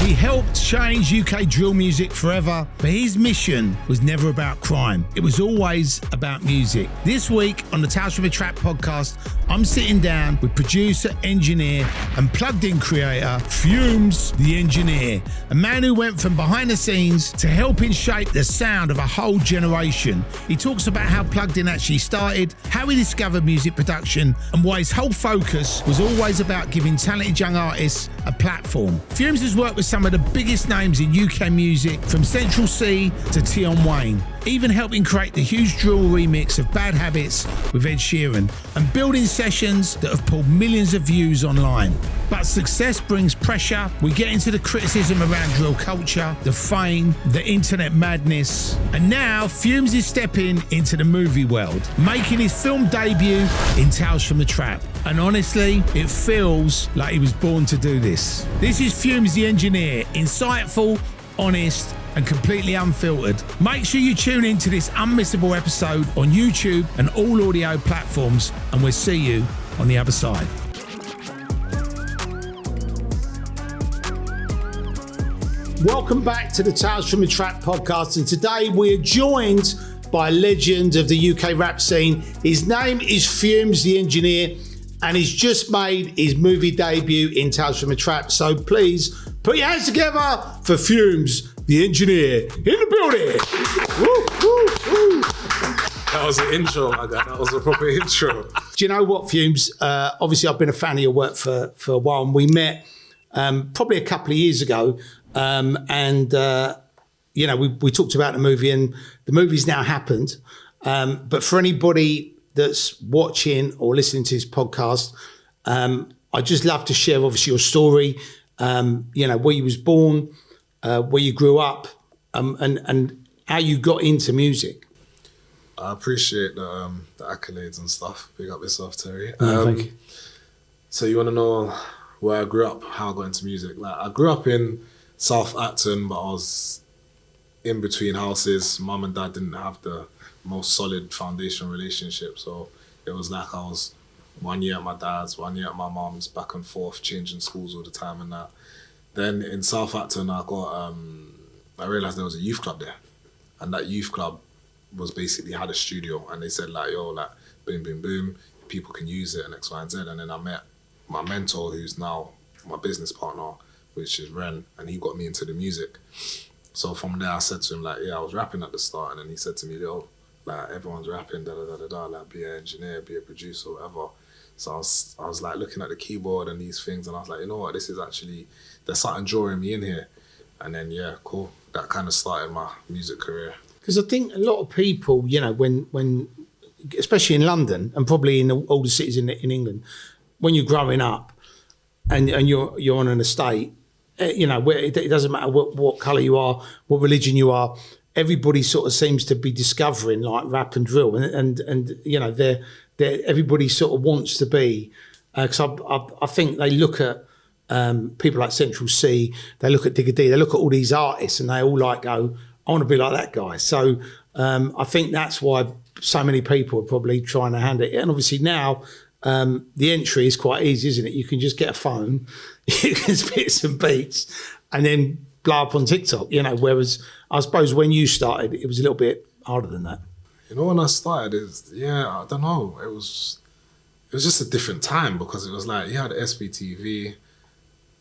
He helped change UK drill music forever, but his mission was never about crime. It was always about music. This week on the Tales from a Trap podcast, I'm sitting down with producer, engineer, and plugged-in creator, Fumez The Engineer, a man who went from behind the scenes to helping shape the sound of a whole generation. He talks about how Plugged-in actually started, how he discovered music production, and why his whole focus was always about giving talented young artists a platform. Fumez has worked with some of the biggest names in UK music, from Central C to Tion Wayne, even helping create the huge drill remix of Bad Habits with Ed Sheeran, and building sessions that have pulled millions of views online. But success brings pressure. We get into the criticism around drill culture, the fame, the internet madness, and now Fumez is stepping into the movie world, making his film debut in Tales from the Trap. And honestly, it feels like he was born to do this. This is Fumez The Engineer, insightful, honest, and completely unfiltered. Make sure you tune into this unmissable episode on YouTube and all audio platforms, and we'll see you on the other side. Welcome back to the Tales from the Trap podcast, and today we are joined by a legend of the UK rap scene. His name is Fumez The Engineer, and he's just made his movie debut in Tales from the Trap. So please put your hands together for Fumez The Engineer in the building. Woo, woo, woo. That was an intro, my guy. That was a proper intro. Do you know what, Fumez? Obviously, I've been a fan of your work for a while, and we met probably a couple of years ago. We talked about the movie, and the movie's now happened. But for anybody that's watching or listening to this podcast, I'd just love to share, obviously, your story, where you was born, where you grew up, and how you got into music. I appreciate the accolades and stuff. Big up yourself, Terry. Thank you. So you want to know where I grew up, how I got into music? Like, I grew up in South Acton, but I was in between houses. Mum and dad didn't have the most solid foundation relationship, so it was like I was 1 year at my dad's, 1 year at my mum's, back and forth, changing schools all the time and that. Then in South Acton, I realised there was a youth club there, and that youth club was basically had a studio, and they said like, yo, like, boom, boom, boom, people can use it and X, Y, and Z. And then I met my mentor, who's now my business partner, which is Ren, and he got me into the music. So from there, I said to him, like, yeah, I was rapping at the start, and then he said to me, yo, like, everyone's rapping, da-da-da-da-da, like, be an engineer, be a producer, whatever. So I was like looking at the keyboard and these things, and I was like, you know what, this is actually, there's something drawing me in here. And then, yeah, cool. That kind of started my music career. Because I think a lot of people, when especially in London and probably in all the cities in England, when you're growing up and you're on an estate, where it doesn't matter what colour you are, what religion you are, everybody sort of seems to be discovering like rap and drill, and they're everybody sort of wants to be. Because I think they look at people like Central C, they look at Digger D, they look at all these artists, and they all like go, I want to be like that guy. So I think that's why so many people are probably trying to hand it. And obviously now the entry is quite easy, isn't it? You can just get a phone, you can spit some beats, and then blow up on TikTok. Whereas I suppose when you started, it was a little bit harder than that. When I started, I don't know. It was just a different time, because it was like, you had SBTV,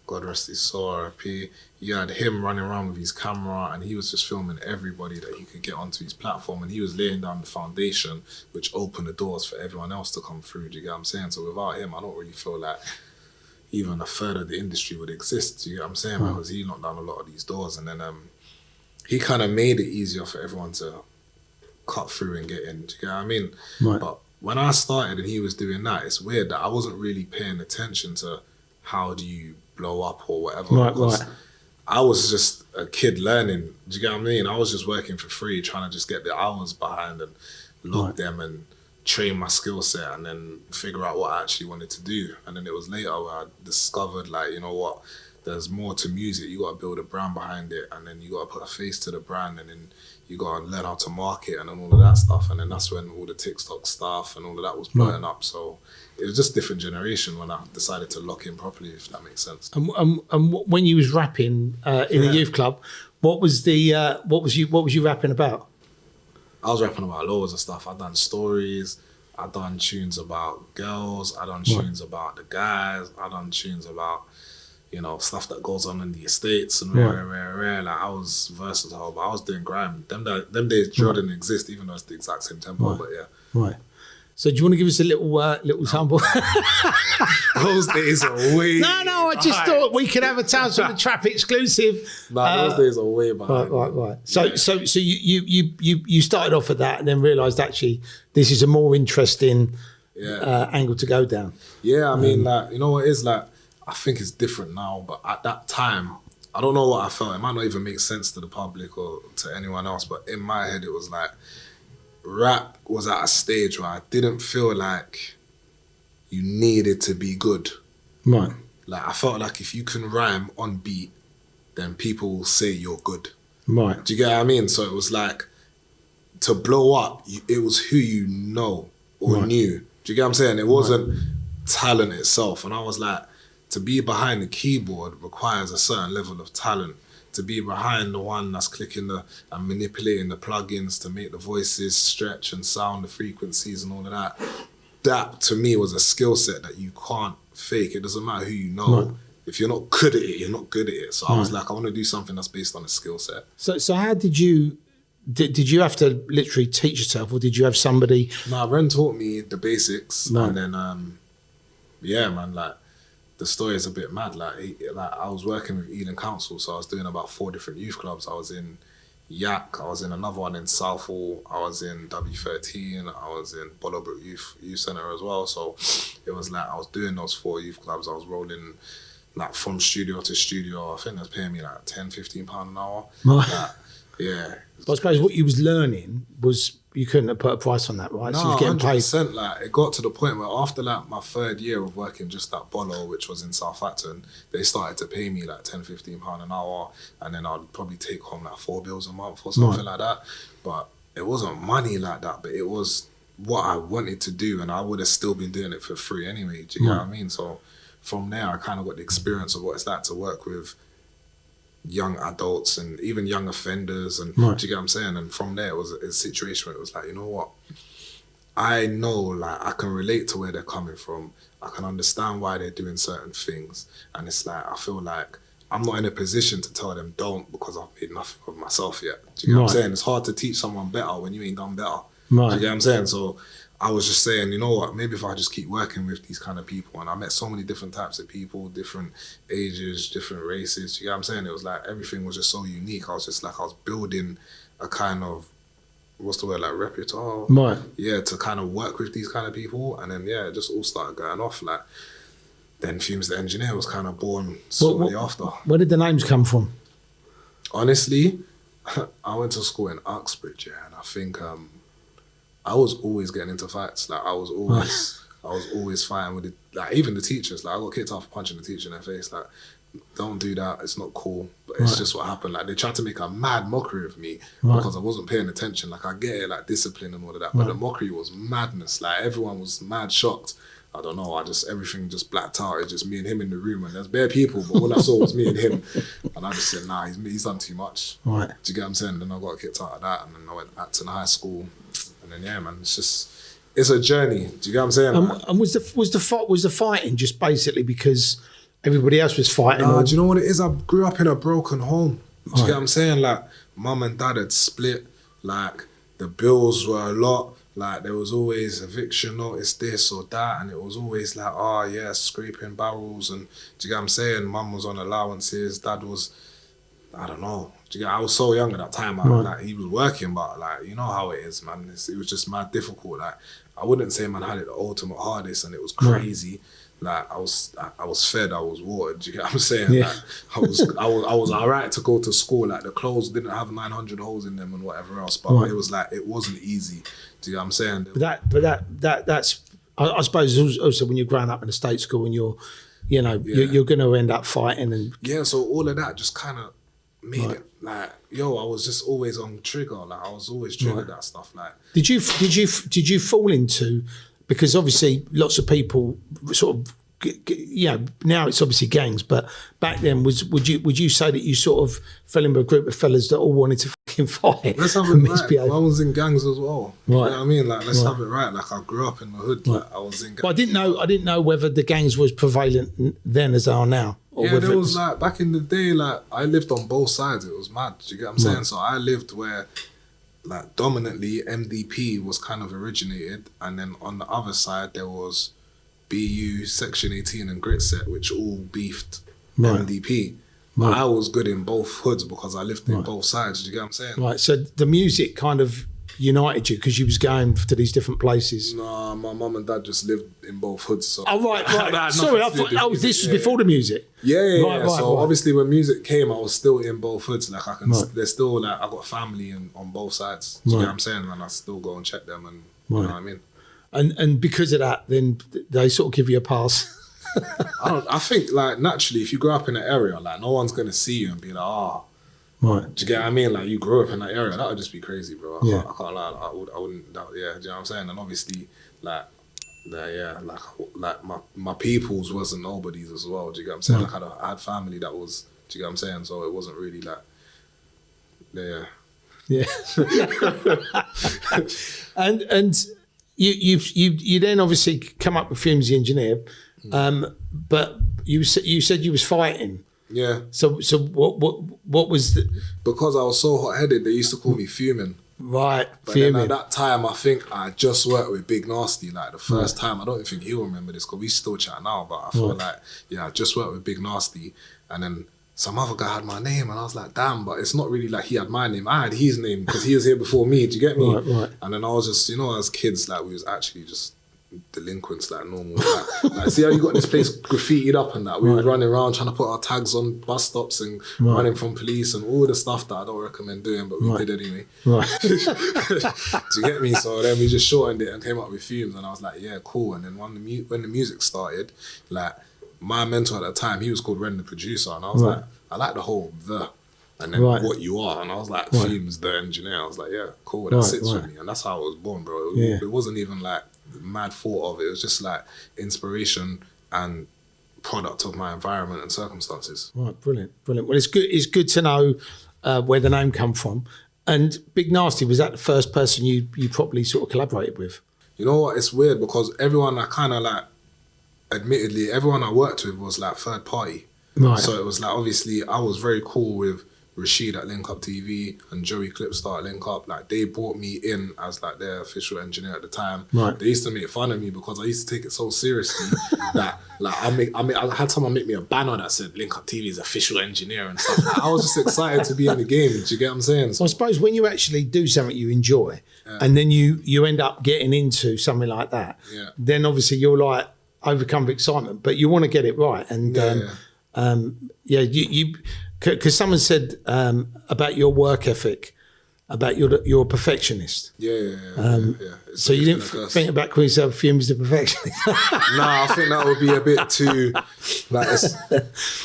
God rest his soul, RIP. You had him running around with his camera, and he was just filming everybody that he could get onto his platform, and he was laying down the foundation, which opened the doors for everyone else to come through. Do you get what I'm saying? So without him, I don't really feel like even a third of the industry would exist. Do you get what I'm saying? Because he knocked down a lot of these doors, and then he kind of made it easier for everyone to cut through and get in. Do you get what I mean? Right. But when I started and he was doing that, it's weird that I wasn't really paying attention to how do you blow up or whatever. Right. I was just a kid learning. Do you get what I mean? I was just working for free, trying to just get the hours behind and log them and train my skill set, and then figure out what I actually wanted to do. And then it was later where I discovered, like, you know what, there's more to music. You got to build a brand behind it, and then you got to put a face to the brand, and then you got to learn how to market and then all of that stuff. And then that's when all the TikTok stuff and all of that was blowing up. So it was just different generation when I decided to lock in properly, if that makes sense. And when you was rapping in the youth club, what was you rapping about? I was rapping about loads of stuff. I done stories. I done tunes about girls. I done tunes about the guys. I done tunes about, you know, stuff that goes on in the estates and rare. Like I was versatile, but I was doing grime. Them days drill didn't exist, even though it's the exact same tempo. But yeah. Right. So do you want to give us a little sample? Those days are way. No. I just thought we could have a Tales from the Trap exclusive. Those days are way behind. Right. So you started off at that and then realised actually this is a more interesting angle to go down. Yeah, I mean, like, you know what it is, like, I think it's different now, but at that time, I don't know what I felt. It might not even make sense to the public or to anyone else, but in my head, it was like, rap was at a stage where I didn't feel like you needed to be good. Right. Like, I felt like if you can rhyme on beat, then people will say you're good. Right. Do you get what I mean? So it was like, to blow up, it was who you know or knew. Do you get what I'm saying? It wasn't talent itself. And I was like, to be behind the keyboard requires a certain level of talent. To be behind the one that's clicking and manipulating the plugins to make the voices stretch and sound the frequencies and all of that. That to me was a skill set that you can't fake. It doesn't matter who you know. Right. If you're not good at it, you're not good at it. So I was like, I want to do something that's based on a skill set. So how did you have to literally teach yourself, or did you have somebody? No, Ren taught me the basics, and then like, the story is a bit mad. Like I was working with Eden Council, so I was doing about 4 different youth clubs. I was in Yak, I was in another one in Southall, I was in W13, I was in Bollowbrook Youth Centre as well. So it was like I was doing those 4 youth clubs. I was rolling like from studio to studio. I think they was paying me like £10-15 an hour. Like, yeah. But I suppose what you was learning was you couldn't have put a price on that, right? No, so you was getting 100%. paid. Like, it got to the point where after like my 3rd year of working just at Bollow, which was in South Acton, they started to pay me like £10-15 an hour, and then I'd probably take home like 4 bills a month or something like that. But it wasn't money like that, but it was what I wanted to do, and I would have still been doing it for free anyway. Do you get what I mean? So from there, I kind of got the experience of what it's like to work with young adults and even young offenders, and do you get what I'm saying? And from there, it was a situation where it was like, you know what? I know, like, I can relate to where they're coming from. I can understand why they're doing certain things. And it's like, I feel like I'm not in a position to tell them don't, because I've made nothing of myself yet. Do you get what I'm saying? It's hard to teach someone better when you ain't done better. Do you get what I'm saying? So I was just saying, you know what, maybe if I just keep working with these kind of people, and I met so many different types of people, different ages, different races, you know what I'm saying? It was like, everything was just so unique. I was just like, I was building a kind of, what's the word, like repertoire? Yeah, to kind of work with these kind of people. And then, yeah, it just all started going off. Like, then Fumez The Engineer was kind of born shortly after. Where did the names come from? Honestly, I went to school in Uxbridge, yeah, and I think I was always getting into fights. Like, I was always fighting with like, even the teachers. Like, I got kicked off punching the teacher in their face. Like, don't do that. It's not cool. But it's just what happened. Like, they tried to make a mad mockery of me because I wasn't paying attention. Like, I get it, like discipline and all of that. But the mockery was madness. Like, everyone was mad shocked. I don't know. Everything just blacked out. It's just me and him in the room, and there's bare people, but all I saw was me and him. And I just said, nah, he's done too much. Do you get what I'm saying? Then I got kicked out of that, and then I went Acton High School. And then, yeah, man, it's a journey. Do you get what I'm saying? And was the fighting just basically because everybody else was fighting? Nah, do you know what it is? I grew up in a broken home. Do you get what I'm saying? Like, mum and dad had split. Like, the bills were a lot. Like, there was always eviction notice, this or that, and it was always like, oh yeah, scraping barrels. And do you get what I'm saying? Mum was on allowances, dad was, I don't know. I was so young at that time. Like, he was working, but like, you know how it is, man. It was just mad difficult. Like, I wouldn't say man had it the ultimate hardest, and it was crazy. Like, I was fed, I was watered. Do you get what I'm saying? Yeah. Like, I was alright to go to school. Like, the clothes didn't have 900 holes in them and whatever else, but it was like, it wasn't easy. Do you get what I'm saying? But that's I suppose also when you're growing up in a state school and you're you're going to end up fighting. And so all of that just kind of made it like, I was just always on trigger. Like I was always triggered that stuff. Like, did you fall into, because obviously lots of people sort of, now it's obviously gangs, but back then would you say that you sort of fell into a group of fellas that all wanted to fucking fight? Let's have it right. I was in gangs as well. Right. You know what I mean? Like, let's have it right. Like, I grew up in the hood. Like, I was in gangs. But I didn't know whether the gangs was prevalent then as they are now. Or yeah, there was like, back in the day, like, I lived on both sides. It was mad. Do you get what I'm saying? So I lived where, like, dominantly MDP was kind of originated, and then on the other side there was BU, Section 18 and Grit Set, which all beefed MDP. But I was good in both hoods because I lived in both sides. Do you get what I'm saying? Right. So the music kind of united you because you was going to these different places. Nah, my mum and dad just lived in both hoods. So. Oh, right. Sorry, I thought, this was before the music. Yeah. So obviously when music came, I was still in both hoods. Like I can, there's still like, I got family on both sides. Do you get what I'm saying? And I still go and check them and you know what I mean? And because of that, then they sort of give you a pass. I think like naturally, if you grow up in an area, like no one's gonna see you and be like, right. Do you get what I mean? Like you grew up in that area, that would just be crazy, bro. I can't lie. I wouldn't. Do you know what I'm saying? And obviously, like my peoples wasn't nobody's as well. Do you get what I'm saying? Like I had family that was. Do you get what I'm saying? So it wasn't really like, yeah. and you then obviously come up with Fumez The Engineer, but you said you was fighting. Yeah. So what was the? Because I was so hot-headed, they used to call me Fuming. Right. But then at that time, I think I just worked with Big Nasty. Like the first time, I don't think he'll remember this because we still chat now. But I feel like I just worked with Big Nasty, and then some other guy had my name, and I was like, damn, but it's not really like he had my name. I had his name because he was here before me. Do you get me? Right. And then I was just, as kids, like we was actually just delinquents, like normal. Like see how you got this place graffitied up and that? We were running around trying to put our tags on bus stops and running from police and all the stuff that I don't recommend doing, but we did anyway. Right. Do you get me? So then we just shortened it and came up with Fumez, and I was like, yeah, cool. And then when the music started, like, my mentor at the time, he was called Ren the Producer, and I was like, I like the whole and then what you are, and I was like, Fumez The Engineer. I was like, yeah, cool, that sits with me, and that's how I was born, bro. It wasn't even like mad thought of it. It was just like inspiration and product of my environment and circumstances. Right, brilliant. Well, it's good to know where the name come from. And Big Nasty, was that the first person you properly sort of collaborated with? You know what? It's weird because everyone I kind of like, admittedly, everyone I worked with was like third party. Right. So it was like, obviously, I was very cool with Rashid at Link Up TV and Joey Clipstar at Link Up. Like, they brought me in as like their official engineer at the time. Right. They used to make fun of me because I used to take it so seriously that like I had someone make me a banner that said Link Up TV's official engineer and stuff. Like, I was just excited to be in the game. Do you get what I'm saying? So I suppose when you actually do something you enjoy, and then you end up getting into something like that, then obviously you're like overcome with excitement, but you want to get it right. And you because someone said about your work ethic, about you're a perfectionist. Yeah. So you didn't think about calling yourself Fumez the Perfectionist? Nah, I think that would be a bit too, like,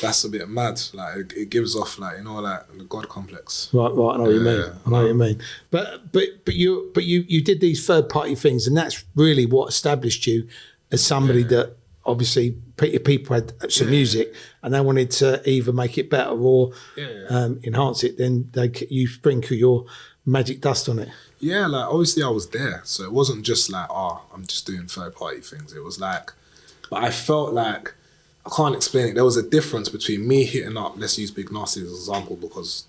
that's a bit mad. Like, it gives off, like, like the God complex. Right, I know what you mean. I know what you mean. But you did these third party things, and that's really what established you as somebody that obviously people had some music and they wanted to either make it better or enhance it, then you sprinkle your magic dust on it. Yeah, like obviously I was there, so it wasn't just like, I'm just doing third party things. It was like, but I felt like, I can't explain it, there was a difference between me hitting up, let's use Big Nasty as an example, because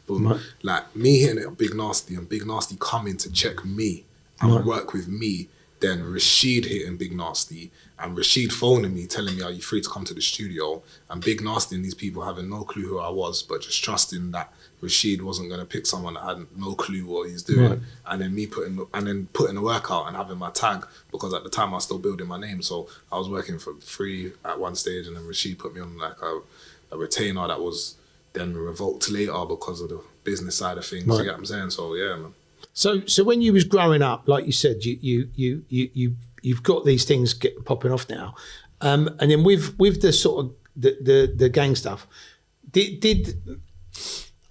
like me hitting up Big Nasty and Big Nasty coming to check me and work with me, then Rashid hitting Big Nasty and Rashid phoning me telling me, are you free to come to the studio? And Big Nasty and these people having no clue who I was, but just trusting that Rashid wasn't going to pick someone that had no clue what he's doing. And then me putting the work out and having my tag, because at the time I was still building my name. So I was working for free at one stage, and then Rashid put me on like a retainer that was then revoked later because of the business side of things. You get what I'm saying? So yeah, man. So when you was growing up, like you said, you've got these things popping off now, and then with the sort of the gang stuff.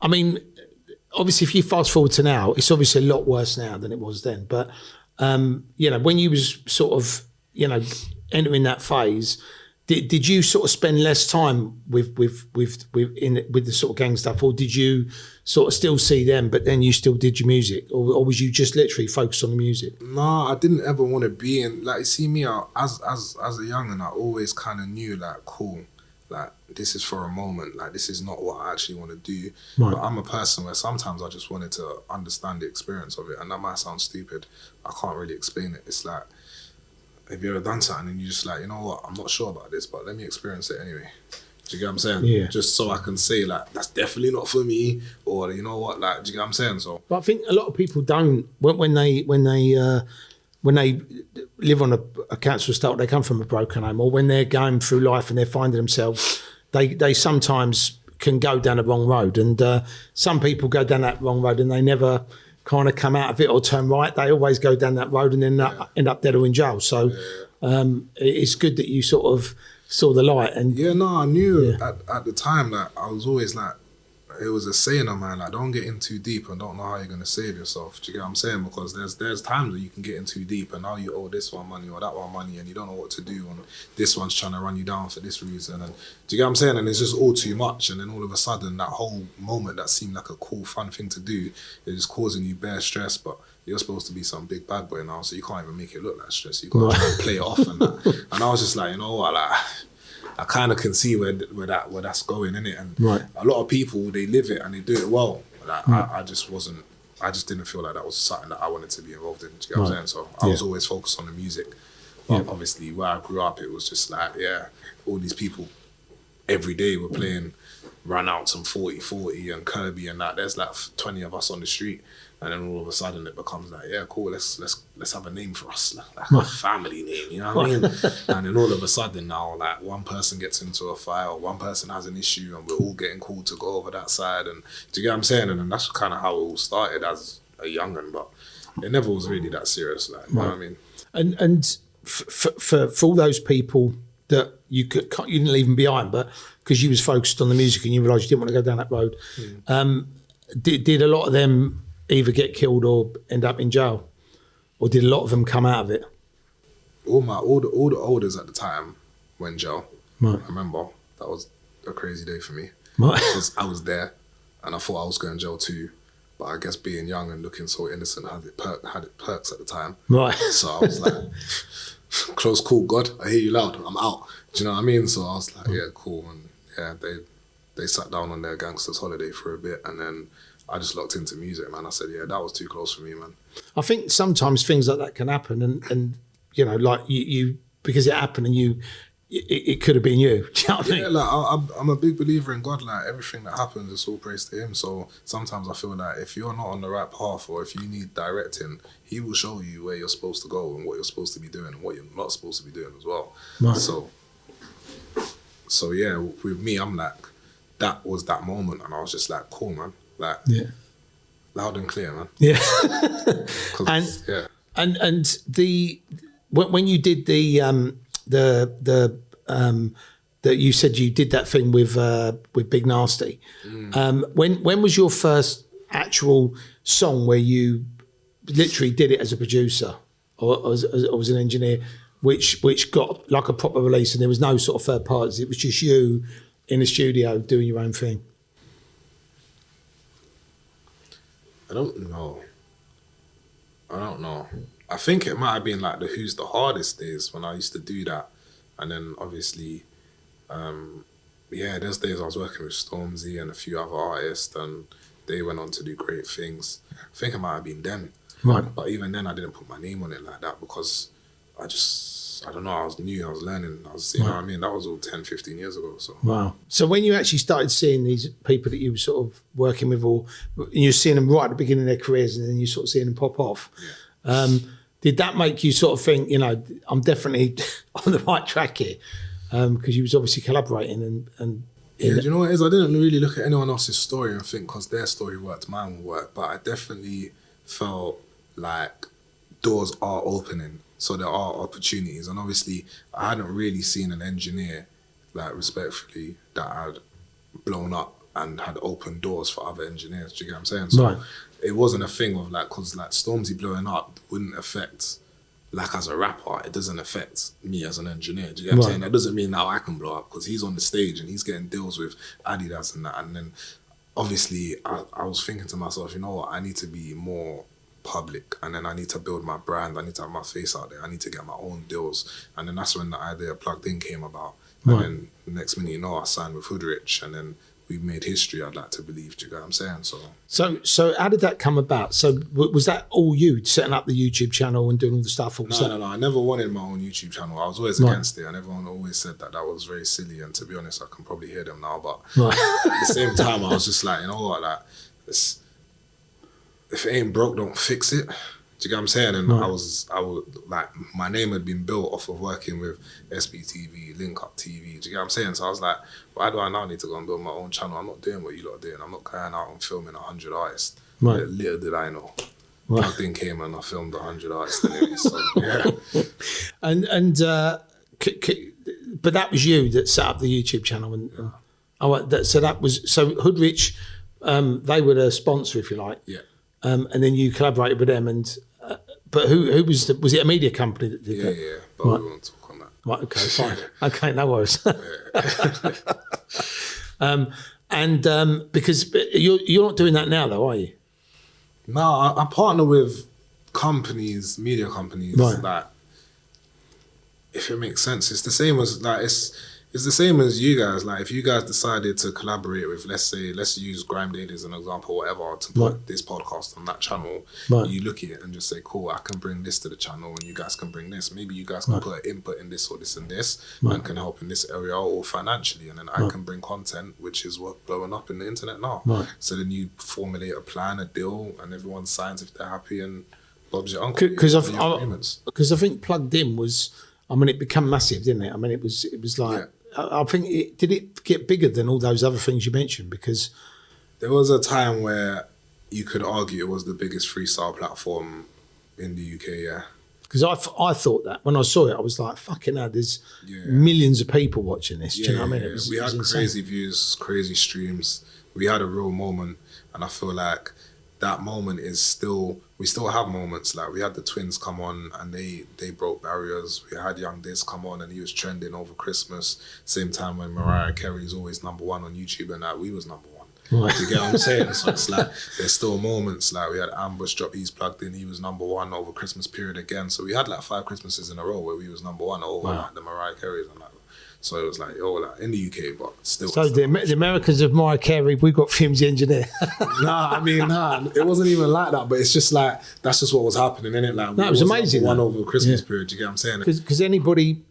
I mean, obviously, if you fast forward to now, it's obviously a lot worse now than it was then. But you know, when you was sort of, you know, entering that phase, did you sort of spend less time with the sort of gang stuff, or did you sort of still see them, but then you still did your music, or was you just literally focused on the music? No, I didn't ever want to be in, like, you see me as a youngin', I always kind of knew, like, cool, like, this is for a moment, like, this is not what I actually want to do. Right. But I'm a person where sometimes I just wanted to understand the experience of it, and that might sound stupid. I can't really explain it. It's like, have you ever done something and you're just like, you know what, I'm not sure about this, but let me experience it anyway. Do you get what I'm saying? Yeah. Just so I can say, like, that's definitely not for me, or, you know what, like, do you get what I'm saying? So, but I think a lot of people don't, when they live on a council estate, they come from a broken home, or when they're going through life and they're finding themselves, they sometimes can go down the wrong road, and some people go down that wrong road and they never kind of come out of it or turn right. They always go down that road and then end up dead or in jail. So it's good that you sort of saw the light. And I knew at the time that I was always like, it was a saying of mine, like, don't get in too deep and don't know how you're going to save yourself. Do you get what I'm saying? Because there's times where you can get in too deep and now you owe this one money or that one money and you don't know what to do, and this one's trying to run you down for this reason. And do you get what I'm saying? And it's just all too much. And then all of a sudden, that whole moment that seemed like a cool, fun thing to do is just causing you bare stress. But you're supposed to be some big bad boy now, so you can't even make it look like stress. You got to try and play it off and that. And I was just like, you know what, like, I kind of can see where that's going, innit? And a lot of people, they live it and they do it well. Like, I just didn't feel like that was something that I wanted to be involved in. Do you get what I'm saying? So I was always focused on the music. But obviously where I grew up, it was just like, all these people every day were playing Run Outs and 40-40 and Kirby and that. There's like 20 of us on the street. And then all of a sudden it becomes like, yeah, cool, let's have a name for us, like a family name, you know what I mean? And then all of a sudden now, like, one person gets into a fight or one person has an issue and we're all getting called to go over that side. And do you get what I'm saying? And then that's kind of how it all started as a young'un, but it never was really that serious, like, you know what I mean? And for all those people that you didn't leave them behind, but because you was focused on the music and you realised you didn't want to go down that road, did a lot of them either get killed or end up in jail, or did a lot of them come out of it? All the olders at the time went in jail. Right. I remember that was a crazy day for me. Right. Because I was there and I thought I was going to jail too, but I guess being young and looking so innocent had it perks at the time. Right. So I was like, close call, God, I hear you loud, I'm out. Do you know what I mean? So I was like, yeah, cool. And yeah, they sat down on their gangsters holiday for a bit, and then I just locked into music, man. I said, yeah, that was too close for me, man. I think sometimes things like that can happen, and you know, like you because it happened and it could have been you. Do you know what I mean? Like, I'm a big believer in God. Like, everything that happens, it's all praise to Him. So sometimes I feel like if you're not on the right path, or if you need directing, He will show you where you're supposed to go and what you're supposed to be doing and what you're not supposed to be doing as well. Right. So yeah, with me, I'm like, that was that moment, and I was just like, cool, man. Like, loud and clear, man. Yeah. And when you did that you said you did that thing with Big Nasty. When was your first actual song where you literally did it as a producer or as an engineer, which got like a proper release and there was no sort of third parties? It was just you in the studio doing your own thing. I don't know. I think it might have been like the Who's the Hardest days when I used to do that. And then obviously, those days I was working with Stormzy and a few other artists, and they went on to do great things. I think it might have been then. Right. But even then I didn't put my name on it like that because I don't know, I was new, I was learning, you know what I mean? That was all 10, 15 years ago. So. Wow. So when you actually started seeing these people that you were sort of working with, or you're seeing them right at the beginning of their careers and then you sort of seeing them pop off, did that make you sort of think, you know, I'm definitely on the right track here? Because you was obviously collaborating and yeah, do you know what it is? I didn't really look at anyone else's story and think because their story worked, mine will work. But I definitely felt like doors are opening. So there are opportunities. And obviously, I hadn't really seen an engineer like respectfully, that had blown up and had opened doors for other engineers. Do you get what I'm saying? So Right. it wasn't a thing of like, because like Stormzy blowing up wouldn't affect, like as a rapper, it doesn't affect me as an engineer. Do you get what I'm saying? That doesn't mean now I can blow up because he's on the stage and he's getting deals with Adidas and that. And then obviously I was thinking to myself, you know what, I need to be more public, and then I need to build my brand. I need to have my face out there. I need to get my own deals. And then that's when the idea of Plugged In came about. And then the next minute, you know, I signed with Hoodrich, and then we made history, I'd like to believe. Do you get what I'm saying? So how did that come about? So was that all you setting up the YouTube channel and doing all the stuff? No. I never wanted my own YouTube channel. I was always against it, and everyone always said that was very silly. And to be honest, I can probably hear them now. But at the same time, I was just like, you know what, like, if it ain't broke, don't fix it. Do you get what I'm saying? And I was like, my name had been built off of working with SBTV, Link Up TV. Do you get what I'm saying? So I was like, why do I now need to go and build my own channel? I'm not doing what you lot are doing. I'm not going out and filming 100 artists. Right. Little did I know. Plugged In came and I filmed 100 artists anyway. So yeah. But that was you that set up the YouTube channel, so Hoodrich, they were the sponsor, if you like. Yeah. And then you collaborated with them, but who was it a media company that did that? Yeah, but we won't talk on that. Right, okay, fine. Okay, no worries. Because you're not doing that now though, are you? No, I partner with companies, media companies, that, if it makes sense, it's the same as like it's the same as you guys. Like if you guys decided to collaborate with, let's use Grime Daily as an example, whatever, to put this podcast on that channel, you look at it and just say, cool, I can bring this to the channel and you guys can bring this. Maybe you guys can put input in this or this and this and can help in this area or financially, and then I can bring content, which is what blowing up in the internet now. So then you formulate a plan, a deal, and everyone signs if they're happy, and Bob's your uncle. Because I think Plugged In was, I mean, it became massive, didn't it? I mean, it was like, I think did it get bigger than all those other things you mentioned? Because there was a time where you could argue it was the biggest freestyle platform in the UK, yeah. Because I thought that when I saw it, I was like, fucking hell, there's millions of people watching this. Do you know what I mean? We had crazy views, crazy streams. We had a real moment, and I feel like that moment is still, we still have moments. Like we had the Twins come on and they broke barriers. We had Young Diz come on and he was trending over Christmas. Same time when Mariah Carey's always #1 on YouTube, and that we was #1. Right. You get what I'm saying? So it's like there's still moments. Like we had Ambush drop, he's Plugged In, he was #1 over Christmas period again. So we had like 5 Christmases in a row where we was #1 over like the Mariah Carey's and that. So it was like, like in the UK, but still. So the Americans of Mariah Carey, we got Fumez The Engineer. It wasn't even like that. But it's just like, that's just what was happening, innit? Like, it was amazing. One over the Christmas period, you get what I'm saying? Because anybody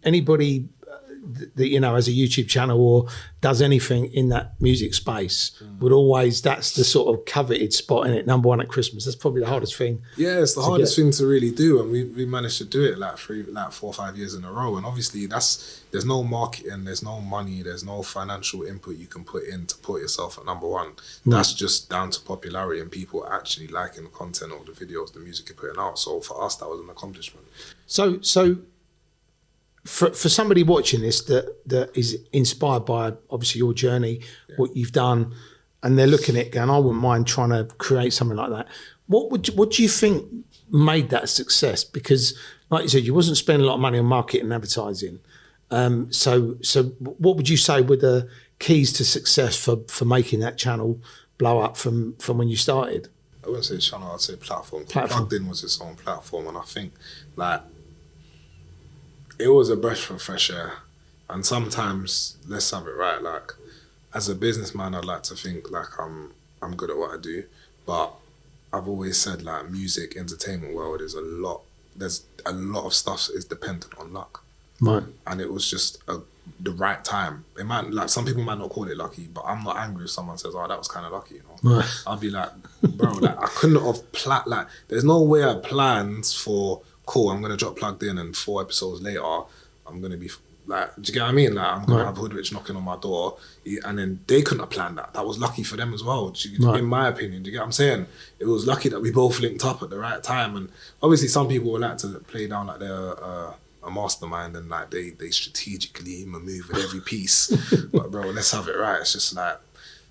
that, you know, has a YouTube channel or does anything in that music space would always, that's the sort of coveted spot in it, #1 at Christmas. That's probably the hardest thing. Yeah, it's the hardest thing to really do, and we managed to do it like 4 or 5 years in a row. And obviously there's no marketing, there's no money, there's no financial input you can put in to put yourself at #1. That's just down to popularity and people actually liking the content or the videos, the music you're putting out. So for us, that was an accomplishment. So for somebody watching this that is inspired by obviously your journey, what you've done, and they're looking at it going, I wouldn't mind trying to create something like that. What do you think made that a success? Because like you said, you wasn't spending a lot of money on marketing and advertising. So what would you say were the keys to success for making that channel blow up from when you started? I wouldn't say channel, I'd say platform. Plugged In was its own platform, and I think like it was a breath of fresh air. And sometimes, let's have it right, like as a businessman, I'd like to think like I'm good at what I do, but I've always said like music, entertainment world is there's a lot of stuff is dependent on luck. Right. And it was just the right time. It might, like, some people might not call it lucky, but I'm not angry if someone says, oh, that was kind of lucky, you know? Right. I'll be like, bro, like I couldn't have planned, like there's no way I planned for, cool, I'm going to drop Plugged In and 4 episodes later, I'm going to be like, do you get what I mean? Like I'm going to have Hoodrich knocking on my door, and then they couldn't have planned that. That was lucky for them as well, in my opinion. Do you get what I'm saying? It was lucky that we both linked up at the right time. And obviously some people would like to play down like they're a mastermind and like they strategically maneuvered every piece. But bro, let's have it right. It's just like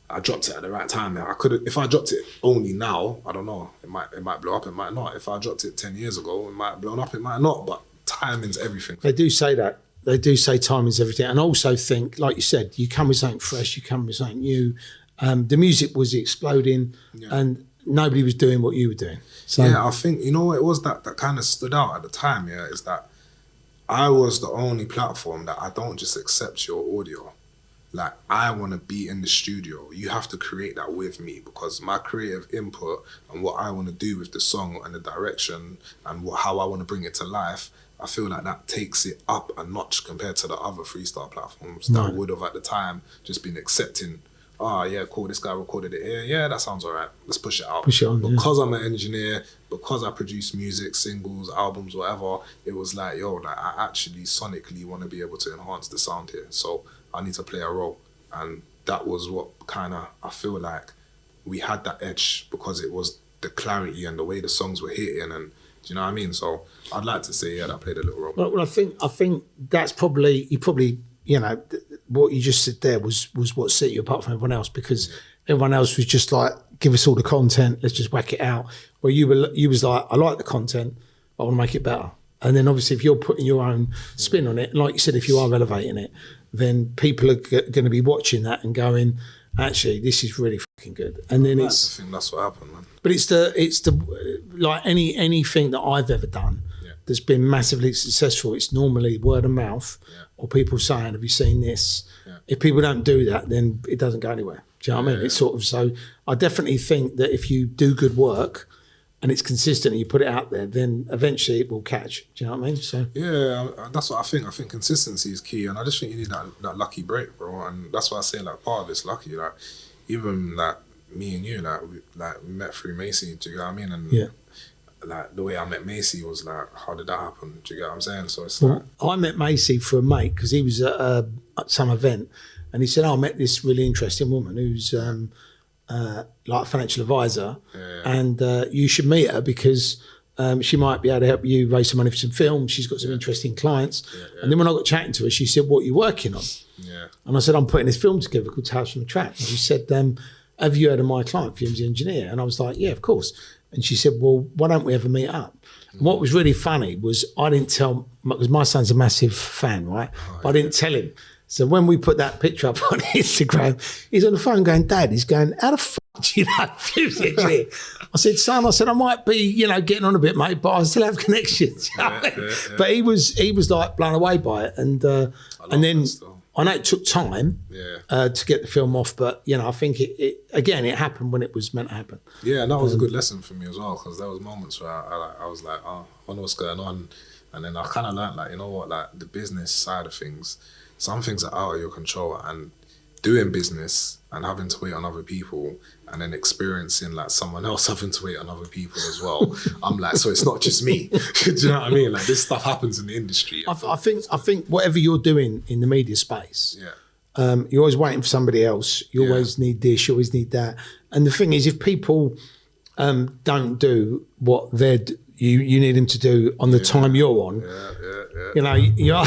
I dropped it at the right time. I could, if I dropped it only now, I don't know. It might blow up. It might not. If I dropped it 10 years ago, it might have blown up. It might not. But timing's everything. They do say that. They do say timing's everything, and also think, like you said, you come with something fresh. You come with something new. The music was exploding, and nobody was doing what you were doing. So yeah, I think you know what it was that kind of stood out at the time. Yeah, is that I was the only platform that I don't just accept your audio. Like, I want to be in the studio. You have to create that with me, because my creative input and what I want to do with the song and the direction and how I want to bring it to life, I feel like that takes it up a notch compared to the other freestyle platforms that would have at the time just been accepting, oh yeah, cool, this guy recorded it here. Yeah, that sounds all right. Let's push it out. Push it on, because I'm an engineer, because I produce music, singles, albums, whatever, it was like, yo, like I actually sonically want to be able to enhance the sound here. So I need to play a role. And that was what kind of, I feel like we had that edge because it was the clarity and the way the songs were hitting, and do you know what I mean? So I'd like to say, yeah, that played a little role. Well, I think that's probably, you know, what you just said there was what set you apart from everyone else, because everyone else was just like, give us all the content, let's just whack it out. Well, you was like, I like the content, but I want to make it better. And then obviously if you're putting your own spin on it, and like you said, if you are elevating it, then people are going to be watching that and going, actually, this is really fucking good. And then I think that's what happened, man. But it's the like anything that I've ever done that's been massively successful, it's normally word of mouth or people saying, have you seen this? If people don't do that, then it doesn't go anywhere. Do you know what I mean? It's sort of, so I definitely think that if you do good work and it's consistent and you put it out there, then eventually it will catch. Do you know what I mean? So yeah, that's what I think. I think consistency is key, and I just think you need that lucky break, bro. And that's why I say, like, part of it's lucky. Like, even like me and you, we met through Macy. Do you get what I mean? And like the way I met Macy was like, how did that happen? Do you get what I'm saying? So it's like, I met Macy for a mate because he was at some event, and he said, I met this really interesting woman who's like a financial advisor, and you should meet her because she might be able to help you raise some money for some films. She's got some interesting clients. And then when I got chatting to her, she said, what are you working on? And I said, I'm putting this film together called Tales from the Track. And she said, have you heard of my client, Fumez The Engineer? And I was like, yeah, of course. And she said, well, why don't we ever meet up? And what was really funny was I didn't tell, because my son's a massive fan, right? But I didn't tell him. So when we put that picture up on Instagram, he's on the phone going, Dad, he's going, how the fuck do you know Fumez The Engineer? I said, son, I might be, getting on a bit, mate, but I still have connections. But he was like blown away by it. And then I know it took time to get the film off, but I think it happened when it was meant to happen. Yeah, and that was a good lesson for me as well, because there was moments where I was like, oh, I wonder what's going on. And then I kind of learned, like, you know what, like the business side of things, some things are out of your control, and doing business and having to wait on other people and then experiencing like someone else having to wait on other people as well. I'm like, so it's not just me. Do you know what I mean? Like, this stuff happens in the industry. I think whatever you're doing in the media space, you're always waiting for somebody else. You always need this, you always need that. And the thing is, if people don't do what you need them to do on the time you're on, you're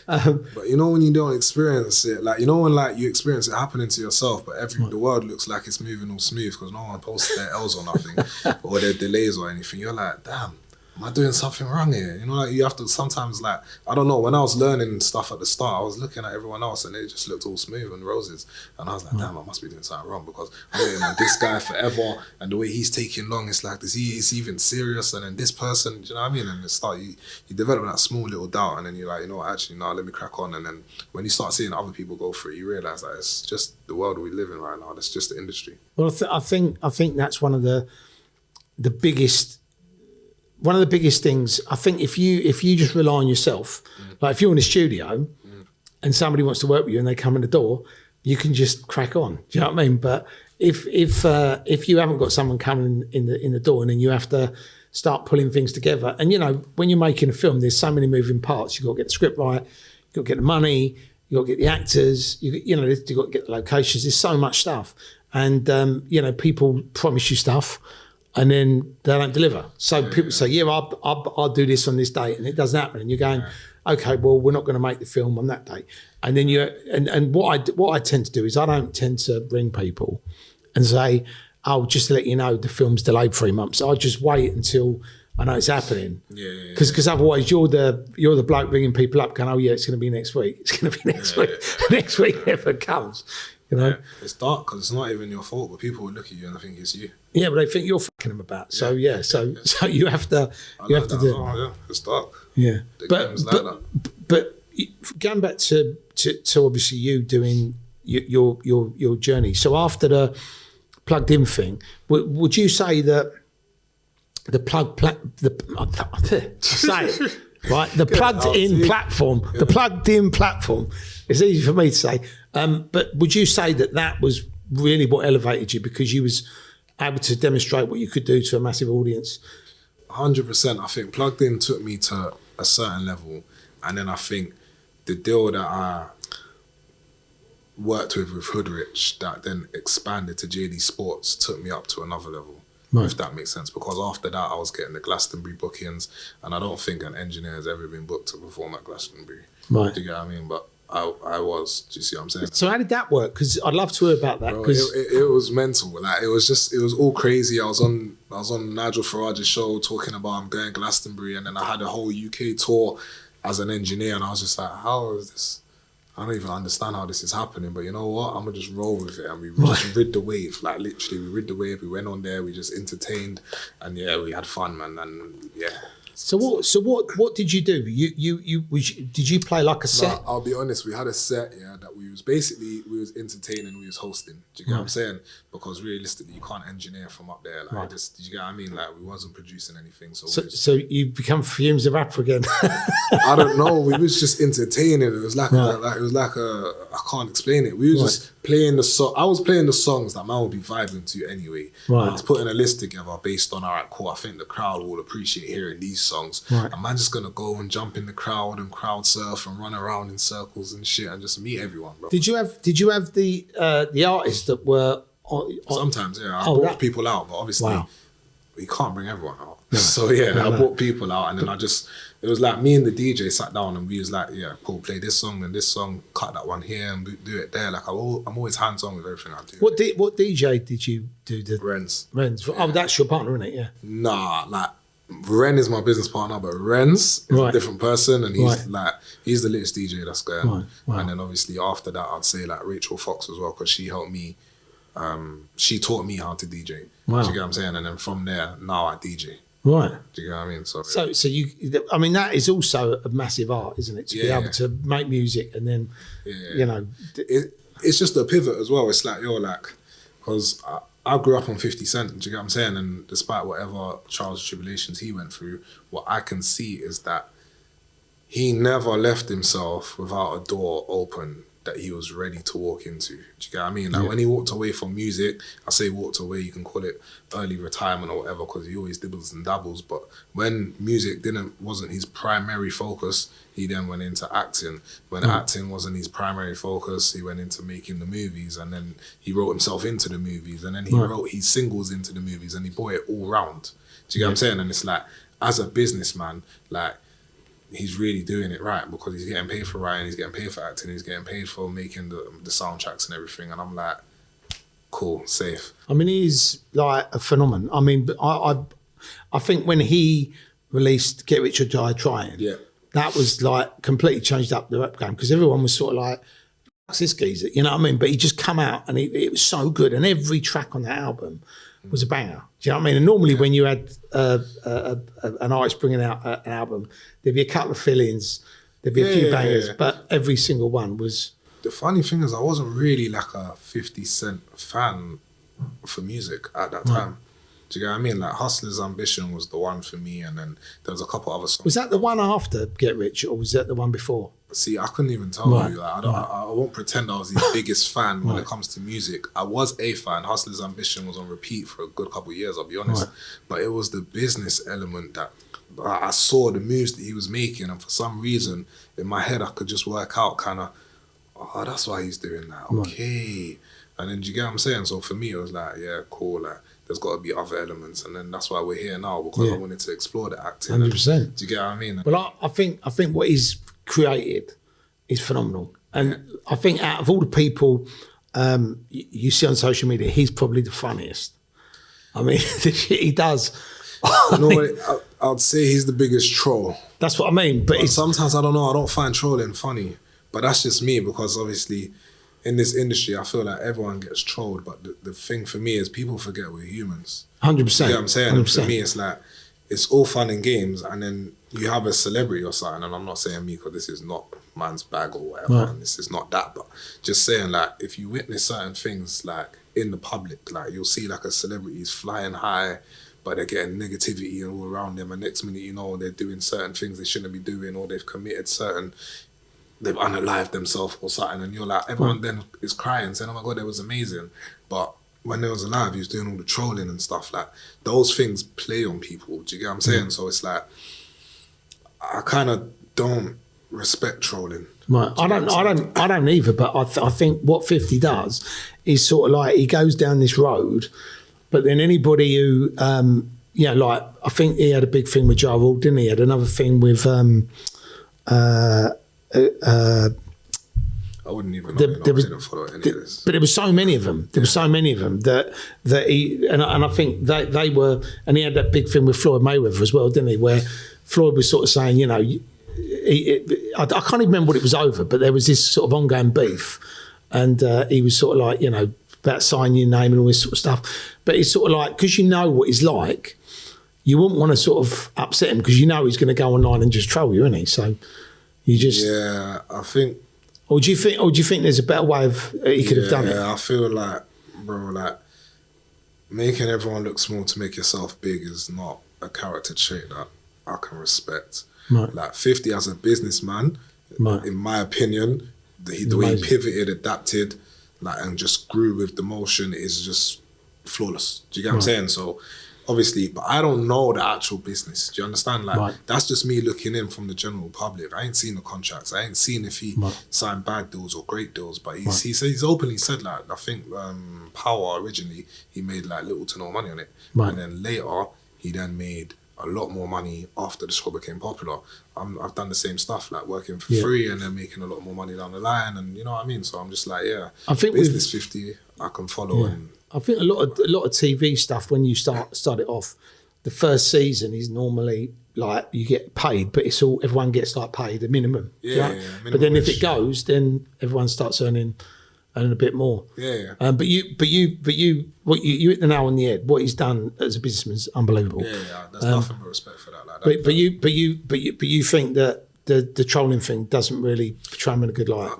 but when you don't experience it, like, when like you experience it happening to yourself, but the world looks like it's moving all smooth because no one posts their L's or nothing or their delays or anything, you're like, damn, am I doing something wrong here? Like, you have to sometimes, like, I don't know, when I was learning stuff at the start, I was looking at everyone else and it just looked all smooth and roses, and I was like, damn, I must be doing something wrong, because I'm waiting on this guy forever, and the way he's taking long, it's like, is he even serious? And then this person, do you know what I mean? And you develop that small little doubt, and then you're like, actually, no, let me crack on. And then when you start seeing other people go through it, you realize that it's just the world we live in right now. That's just the industry. Well, I think that's one of the biggest things. I think if you just rely on yourself, like if you're in a studio and somebody wants to work with you and they come in the door, you can just crack on. Do you know what I mean? But if you haven't got someone coming in the door, and then you have to start pulling things together, and when you're making a film, there's so many moving parts. You've got to get the script right, you've got to get the money, you've got to get the actors, you've got to get the locations. There's so much stuff, and people promise you stuff. and then they don't deliver. So people say, yeah, I'll do this on this date, and it doesn't happen. And you're going, okay, well, we're not going to make the film on that date. And then and what I tend to do is I don't tend to ring people and say, oh, just to let you know, the film's delayed 3 months. I'll just wait until I know it's happening. Because otherwise you're the bloke ringing people up going, oh yeah, it's going to be next week. It's going to be next week. Next week never comes. You know, it's dark because it's not even your fault, but people will look at you and I think it's you. Yeah, but they think you're fucking them about. So so you have to do it. Yeah, it's dark. Yeah, But going back to obviously you doing your journey. So after the plugged in thing, would you say that the plugged in platform? It's easy for me to say. But would you say that was really what elevated you because you was able to demonstrate what you could do to a massive audience? 100%. I think Plugged In took me to a certain level. And then I think the deal that I worked with Hoodrich that then expanded to JD Sports took me up to another level, if that makes sense. Because after that, I was getting the Glastonbury bookings. And I don't think an engineer has ever been booked to perform at Glastonbury. Right. Do you get what I mean? But I was. Do you see what I'm saying? So how did that work? Because I'd love to hear about that. Bro, it was mental. Like it was all crazy. I was on Nigel Farage's show talking about I'm going Glastonbury, and then I had a whole UK tour as an engineer, and I was just like, how is this? I don't even understand how this is happening. But you know what? I'm gonna just roll with it, and we just rid the wave. Like literally, we rid the wave. We went on there. We just entertained, and yeah, we had fun, man. And yeah. So what did you do? Did you play like a set? No, I'll be honest. We had a set, that we was entertaining, we was hosting. Do you get what I'm saying? Because realistically, you can't engineer from up there. Like, did you get what I mean? Like, we wasn't producing anything. So you become Fumez the rapper again? I don't know. We was just entertaining. It was like I can't explain it. We was just playing the song. I was playing the songs that man would be vibing to anyway. Right. I was putting a list together based on, all right, cool, I think the crowd will appreciate hearing these songs. Right. And man just gonna go and jump in the crowd and crowd surf and run around in circles and shit and just meet everyone, bro. Did you have the artists that were sometimes, I brought people out, but obviously you can't bring everyone out. No. So I brought people out, and then it was like me and the DJ sat down and we was like, yeah, cool, play this song and this song, cut that one here and do it there. Like I'm always hands on with everything I do. What DJ did you do? Renz. Oh, that's your partner, isn't it? Yeah. Nah, like Ren is my business partner, but Renz is a different person, and he's the latest DJ that's going. Right. Wow. And then obviously after that, I'd say like Rachel Fox as well, because she helped me. She taught me how to DJ. Wow. Do you get what I'm saying? And then from there, now I DJ. Right. Do you get what I mean? So that is also a massive art, isn't it? To be able to make music and then, it's just a pivot as well. It's like, because I grew up on 50 Cent, do you get what I'm saying? And despite whatever trials and tribulations he went through, what I can see is that he never left himself without a door open that he was ready to walk into. Do you get what I mean? Like when he walked away from music, I say walked away, you can call it early retirement or whatever, because he always dibbles and dabbles. But when music wasn't his primary focus, he then went into acting. When acting wasn't his primary focus, he went into making the movies, and then he wrote himself into the movies, and then he wrote his singles into the movies, and he brought it all round. Do you get what I'm saying? And it's like, as a businessman, like, he's really doing it right, because he's getting paid for writing, he's getting paid for acting, he's getting paid for making the soundtracks and everything. And I'm like, cool, safe. I mean, he's like a phenomenon. I mean, I think when he released Get Rich or Die Trying, that was like completely changed up the rap game, because everyone was sort of like, fuck's this geezer, you know what I mean? But he just come out and it was so good, and every track on that album was a banger. Do you know what I mean? And normally when you had an artist bringing out an album, there'd be a couple of fill-ins, there'd be a few bangers, but every single one was... The funny thing is, I wasn't really like a 50 Cent fan for music at that time. Do you get what I mean? Like Hustler's Ambition was the one for me, and then there was a couple other songs. Was that the one after Get Rich, or was that the one before? See, I couldn't even tell you. Like, I won't pretend I was his biggest fan when it comes to music. I was a fan. Hustler's Ambition was on repeat for a good couple of years, I'll be honest. But it was the business element that I saw, the moves that he was making, and for some reason in my head I could just work out kind of, oh, that's why he's doing that. Okay. And then do you get what I'm saying? So for me, it was like, yeah, cool. Like, there's got to be other elements, and then that's why we're here now, because I wanted to explore the acting. 100%. Do you get what I mean? Well, I think what he's created is phenomenal, and I think out of all the people you see on social media, he's probably the funniest. I mean, the shit he does. I'd say he's the biggest troll. That's what I mean. But sometimes I don't know. I don't find trolling funny, but that's just me, because obviously in this industry, I feel like everyone gets trolled. But the thing for me is people forget we're humans. 100%. You know what I'm saying? 100%. For me, it's like, it's all fun and games, and then you have a celebrity or something, and I'm not saying me, because this is not man's bag or whatever, right. and this is not that, but just saying, like, if you witness certain things, like, in the public, like, you'll see, like, a celebrity is flying high, but they're getting negativity all around them, and next minute, you know, they're doing certain things they shouldn't be doing, or they've they've unalived themselves or something, and you're like, everyone then is crying, saying, oh my God, that was amazing, but when they was alive, he was doing all the trolling and stuff. Like, those things play on people. Do you get what I'm saying? So it's like, I kind of don't respect trolling. Right. I don't either. But I think what 50 does is sort of like, he goes down this road, but then anybody who, like, I think he had a big thing with Ja Rule, didn't he? He had another thing with I wouldn't even know. I didn't follow any of this. But there were so many of them. There were so many of them that he, and I think they were, and he had that big thing with Floyd Mayweather as well, didn't he? Where Floyd was sort of saying, you know, I can't even remember what it was over, but there was this sort of ongoing beef, and he was sort of like, you know, about signing your name and all this sort of stuff. But it's sort of like, because you know what he's like, you wouldn't want to sort of upset him, because you know he's going to go online and just troll you, isn't he? So you just I think. Or do you think there's a better way of he could have done it? Yeah, I feel like, bro, like, making everyone look small to make yourself big is not a character trait that I can respect. Right. Like, 50 as a businessman, right. in my opinion, the way he pivoted, adapted, like, and just grew with the motion is just flawless. Do you get what I'm saying? So, obviously, but I don't know the actual business. Do you understand? Like, that's just me looking in from the general public. I ain't seen the contracts. I ain't seen if he signed bad deals or great deals. But he's openly said, like, I think Power originally, he made like little to no money on it. And then later, he then made a lot more money after the show became popular. I've done the same stuff, like working for free and then making a lot more money down the line. And you know what I mean? So I'm just like, I think business 50, I can follow. And I think a lot of TV stuff, when you start it off, the first season is normally like you get paid, but it's all, everyone gets like paid a minimum. Minimum. But then if it goes, then everyone starts earning a bit more. But you hit the nail on the head. What he's done as a businessman is unbelievable. There's nothing but respect for that. Like that. But you think that the trolling thing doesn't really portray him in a good light.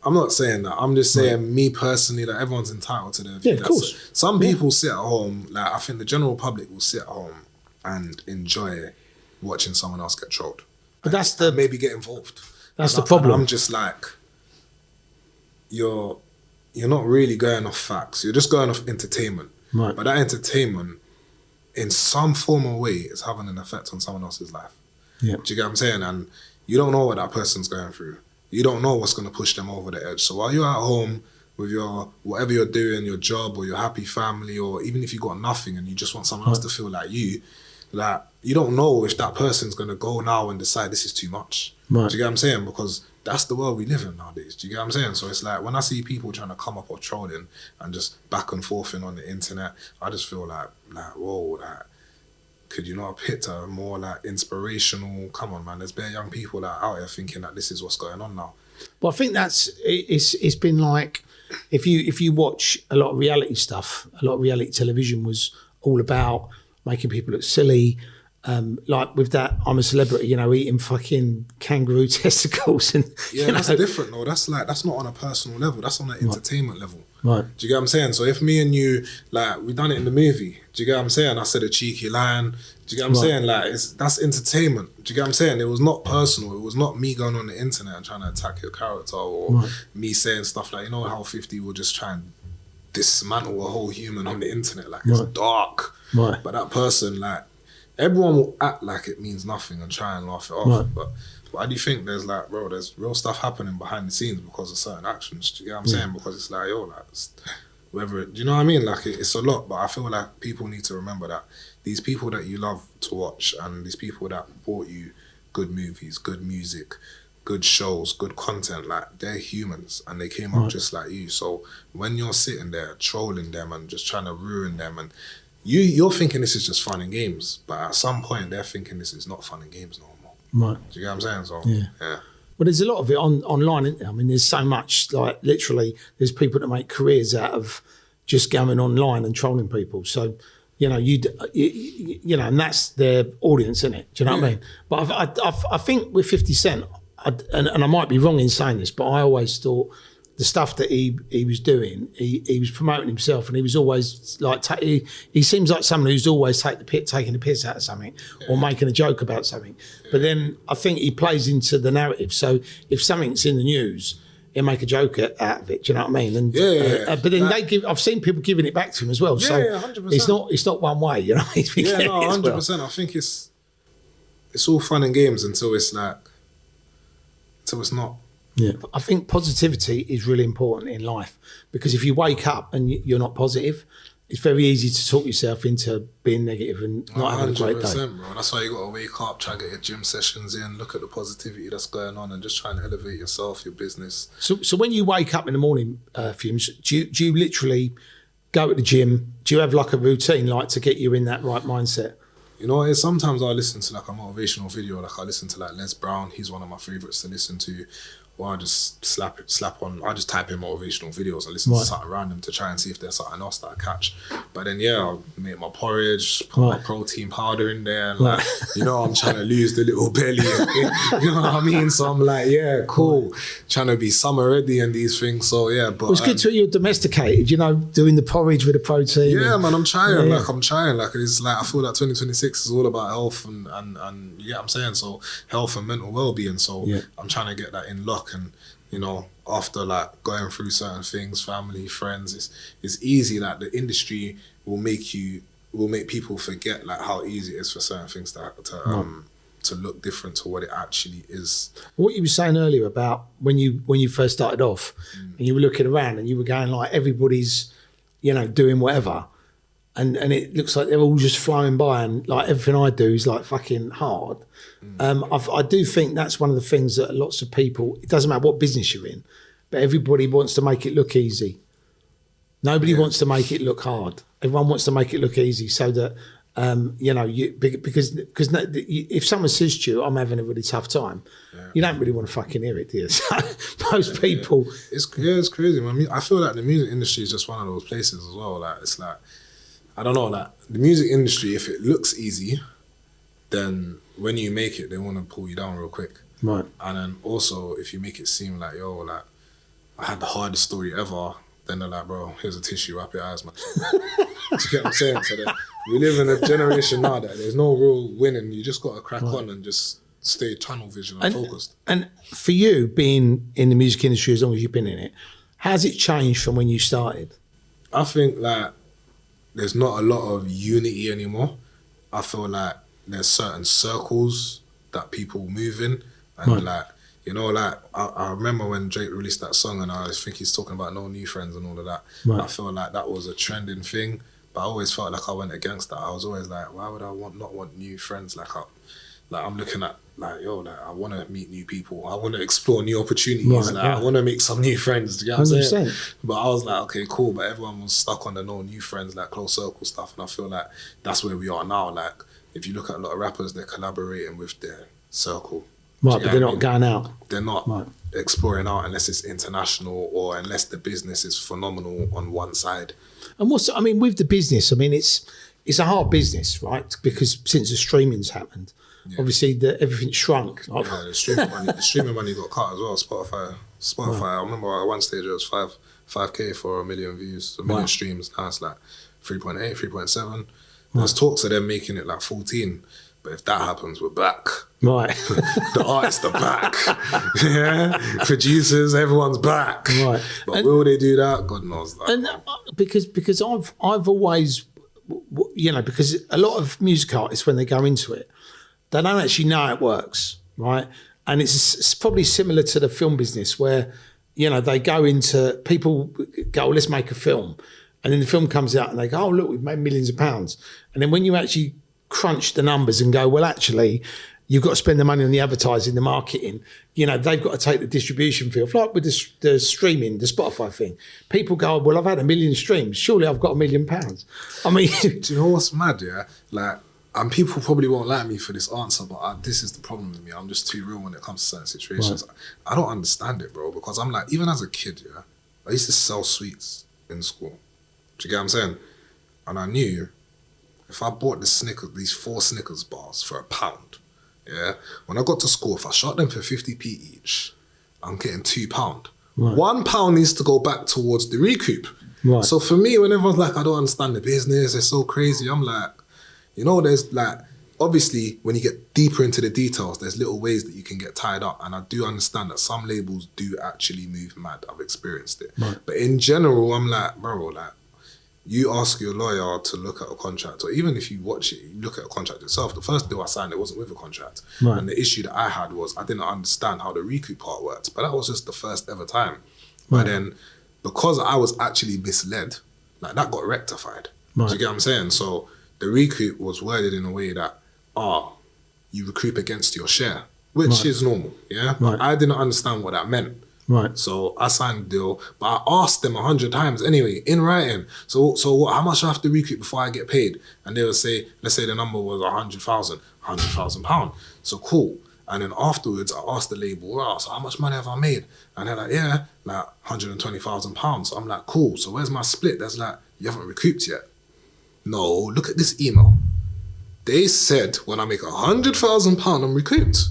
I'm not saying that. I'm just saying, me personally, that everyone's entitled to their view. Yeah, of course. Some people sit at home, like, I think the general public will sit at home and enjoy watching someone else get trolled. But and maybe get involved. That's the problem. I'm just like, you're not really going off facts. You're just going off entertainment. Right. But that entertainment, in some form or way, is having an effect on someone else's life. Yeah. Do you get what I'm saying? And you don't know what that person's going through. You don't know what's going to push them over the edge. So while you're at home with your, whatever you're doing, your job or your happy family, or even if you got nothing and you just want someone else to feel like you don't know if that person's going to go now and decide this is too much. Right. Do you get what I'm saying? Because that's the world we live in nowadays. Do you get what I'm saying? So it's like, when I see people trying to come up or trolling and just back and forthing on the internet, I just feel like whoa, like, could you not have picked a more like inspirational, come on man, there's bare young people that are out here thinking that this is what's going on now. Well, I think it's been like, if you watch a lot of reality stuff, a lot of reality television was all about making people look silly, like with that I'm a Celebrity, you know, eating fucking kangaroo testicles and that's different though. That's not on a personal level, that's on an entertainment level. Right. Do you get what I'm saying? So if me and you, like, we done it in the movie, do you get what I'm saying? I said a cheeky line. Do you get what I'm saying? Like, that's entertainment. Do you get what I'm saying? It was not personal. It was not me going on the internet and trying to attack your character, or me saying stuff like, you know how 50 will just try and dismantle a whole human on the internet. Like, it's dark. Right. But that person, like, everyone will act like it means nothing and try and laugh it off. But why do you think there's like, bro, there's real stuff happening behind the scenes because of certain actions? Do you get what I'm saying? Because it's like, yo, like, whether, do you know what I mean? Like, it's a lot, but I feel like people need to remember that these people that you love to watch and these people that brought you good movies, good music, good shows, good content, like, they're humans and they came up just like you. So when you're sitting there trolling them and just trying to ruin them, and you're thinking this is just fun and games, but at some point they're thinking this is not fun and games no more. Right. Do you get what I'm saying? So, yeah. Well, there's a lot of it online, isn't there? I mean, there's so much, like, literally, there's people that make careers out of just going online and trolling people. So, you know, you know, and that's their audience, isn't it? Do you know what I mean? But I think with 50 Cent, and I might be wrong in saying this, but I always thought the stuff that he was doing, he was promoting himself, and he was always like, he seems like someone who's always taking the piss out of something or making a joke about something. But then I think he plays into the narrative. So if something's in the news, he'll make a joke out of it. Do you know what I mean? And but then I've seen people giving it back to him as well. So 100%. It's not one way, you know. 100%. I think it's all fun and games until it's not. Yeah, I think positivity is really important in life, because if you wake up and you're not positive, it's very easy to talk yourself into being negative and not having a great day. 100%, bro. That's why you got to wake up, try to get your gym sessions in, look at the positivity that's going on, and just try and elevate yourself, your business. So when you wake up in the morning, Fumez, do you literally go to the gym? Do you have like a routine, like, to get you in that right mindset? You know, sometimes I listen to like a motivational video, like I listen to like Les Brown. He's one of my favorites to listen to. Or I just slap on, I just type in motivational videos and listen to something random to try and see if there's something else that I catch. But then, I'll make my porridge, put my protein powder in there. And like, you know, I'm trying to lose the little belly. You know what I mean? So I'm like, cool. Trying to be summer ready and these things. So, but... Well, it's good to hear you're domesticated, you know, doing the porridge with the protein. Yeah, man, I'm trying. Like, I'm trying. Like, it's like, I feel that 2026 is all about health and you get what I'm saying? So, health and mental well-being. So, I'm trying to get that in luck. And, you know, after like going through certain things, family, friends, it's easy. Like, the industry will make people forget like how easy it is for certain things to look different to what it actually is. What you were saying earlier about when you first started off and you were looking around and you were going like, everybody's, you know, doing whatever, and it looks like they're all just flying by, and like everything I do is like fucking hard. I do think that's one of the things that lots of people, it doesn't matter what business you're in, but everybody wants to make it look easy. Nobody wants to make it look hard. Everyone wants to make it look easy, so that you know, because if someone says to you, I'm having a really tough time, you don't really want to fucking hear it, do you? So most people, it's crazy, man. I feel like the music industry is just one of those places as well. Like, it's like, I don't know, like, the music industry, if it looks easy, then when you make it, they want to pull you down real quick. Right. And then also, if you make it seem like, like, I had the hardest story ever, then they're like, bro, here's a tissue, wrap your eyes, man. Do you get what I'm saying? So we live in a generation now that there's no real winning. You just got to crack on and just stay tunnel vision and focused. And for you, being in the music industry as long as you've been in it, how's it changed from when you started? I think like there's not a lot of unity anymore. I feel like there's certain circles that people move in, and like, you know, like I remember when Drake released that song, and I think he's talking about no new friends and all of that. I feel like that was a trending thing, but I always felt like I went against that. I was always like, why would I not want new friends? Like I'm looking at like, like, I want to meet new people. I want to explore new opportunities. I want to make some new friends. Do you get what I'm saying? But I was like, okay, cool. But everyone was stuck on the no new friends, like close circle stuff. And I feel like that's where we are now. Like, if you look at a lot of rappers, they're collaborating with their circle. But they're not going out. They're not exploring out unless it's international or unless the business is phenomenal on one side. And with the business, it's a hard business, right? Because since the streaming's happened, obviously everything's shrunk. Yeah, the streaming money got cut as well. Spotify. I remember at one stage it was 5K for 1 million views, 1 million streams. Now it's like 3.8, 3.7. There's talks of them making it like 14. But if that happens, we're back. Right. The artists are back. Producers, everyone's back. Right. But will they do that? God knows that. And because I've always, because a lot of music artists, when they go into it, they don't actually know how it works, right? And it's probably similar to the film business where, you know, they go into, people go, let's make a film. And then the film comes out and they go, oh, look, we've made millions of pounds. And then when you actually crunch the numbers and go, well, actually, you've got to spend the money on the advertising, the marketing, you know, they've got to take the distribution fee off. Like with the streaming, the Spotify thing. People go, well, I've had 1 million streams. Surely I've got £1 million. I mean... Do you know what's mad, yeah? Like, and people probably won't like me for this answer, but this is the problem with me. I'm just too real when it comes to certain situations. Right. I don't understand it, bro, because I'm like, even as a kid, yeah, I used to sell sweets in school. Do you get what I'm saying? And I knew if I bought these 4 Snickers bars for £1, yeah, when I got to school, if I shot them for 50p each, I'm getting £2. Right. £1 needs to go back towards the recoup. Right. So for me, when everyone's like, I don't understand the business, it's so crazy, I'm like, you know, there's like, obviously, when you get deeper into the details, there's little ways that you can get tied up. And I do understand that some labels do actually move mad. I've experienced it. Right. But in general, I'm like, bro, like, you ask your lawyer to look at a contract, or even if you watch it, you look at a contract itself. The first deal I signed, it wasn't with a contract. Right. And the issue that I had was I didn't understand how the recoup part worked. But that was just the first ever time. Right. But then, because I was actually misled, like that got rectified. Right. Do you get what I'm saying? So the recoup was worded in a way that, you recoup against your share, which is normal, yeah? But I didn't understand what that meant. Right. So I signed the deal, but I asked them 100 times anyway, in writing. So what, how much do I have to recoup before I get paid? And they would say, let's say the number was £100,000. So cool. And then afterwards, I asked the label, so how much money have I made? And they're like, yeah, like £120,000. So I'm like, cool. So where's my split? That's like, you haven't recouped yet. No, look at this email. They said when I make £100,000, I'm recouped.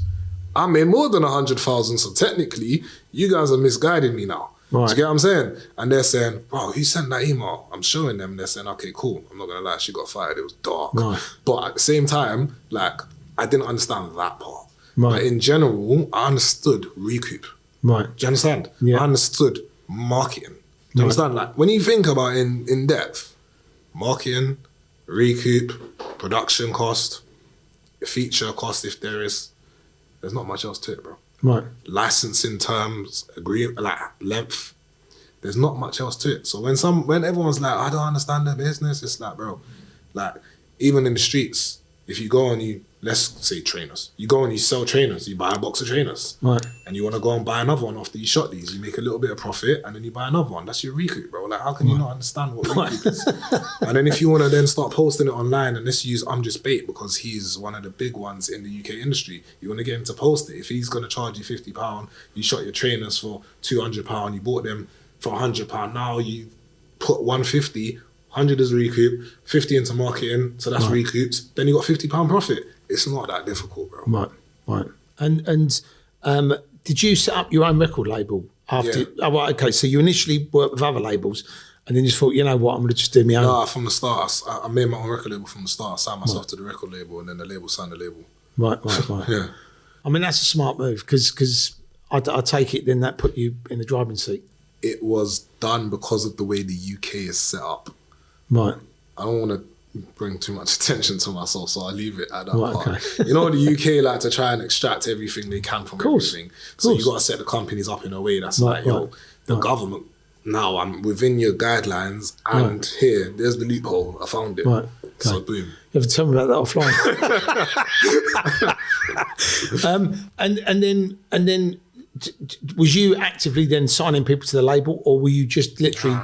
I made more than 100,000, so technically, you guys are misguiding me now. Right. Do you get what I'm saying? And they're saying, bro, who sent that email? I'm showing them, they're saying, okay, cool. I'm not gonna lie, she got fired, it was dark. Right. But at the same time, like, I didn't understand that part. Right. But in general, I understood recoup. Right. Do you understand? Yeah. I understood marketing. Do you understand? Like, when you think about in depth, marketing, recoup, production cost, feature cost if there is, there's not much else to it, bro. Right. Licensing terms, agreement, like length, there's not much else to it. So when everyone's like, I don't understand the business, it's like, bro, like even in the streets, if you go and you, let's say trainers, you go and you sell trainers, you buy a box of trainers, right, and you want to go and buy another one after you shot these, you make a little bit of profit and then you buy another one. That's your recoup, bro. Like, how can you not understand what recoup is? And then if you want to then start posting it online, and let's use I'm Just Bait because he's one of the big ones in the UK industry, you want to get him to post it. If he's going to charge you £50, you shot your trainers for £200, you bought them for £100, now you put 150, 100 is recoup, 50 into marketing, so that's recouped, then you got £50 profit. It's not that difficult, bro. Right. And did you set up your own record label after? Yeah. Oh, right, okay, so you initially worked with other labels and then just thought, you know what, I'm going to just do my own. No, from the start, I made my own record label from the start. I signed myself to the record label and then the label signed the label. Right. Yeah. I mean, that's a smart move because I take it then that put you in the driving seat. It was done because of the way the UK is set up. Right. I don't want to bring too much attention to myself, so I leave it at that part. Okay. You know, the UK like to try and extract everything they can from everything. So you got to set the companies up in a way that's the government. Now I'm within your guidelines, and here, there's the loophole. I found it. Right. Okay. So boom. You have to tell me about that offline. and then, was you actively then signing people to the label, or were you just literally?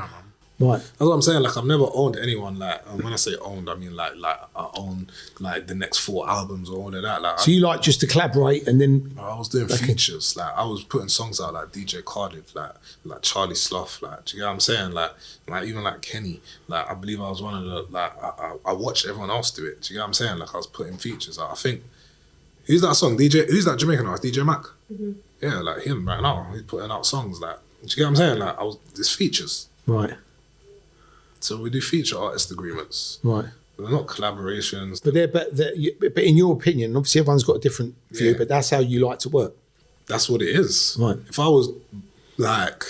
Right. That's what I'm saying. Like, I've never owned anyone. Like, when I say owned, I mean like I own like the next 4 albums or all of that. Like, so you like just to collaborate and then? I was doing features. Like, I was putting songs out like DJ Cardiff, like Charlie Sloth. Like, do you get what I'm saying? Like even like Kenny. Like, I believe I was one of the like I watched everyone else do it. Do you get what I'm saying? Like, I was putting features out. I think who's that song? Who's that Jamaican artist? DJ Mac. Mm-hmm. Yeah, like him right now. He's putting out songs. Like, do you get what I'm saying? Like, there's features. Right. So we do feature artist agreements. Right. They're not collaborations. But in your opinion, obviously everyone's got a different view, but that's how you like to work. That's what it is. Right. If I was like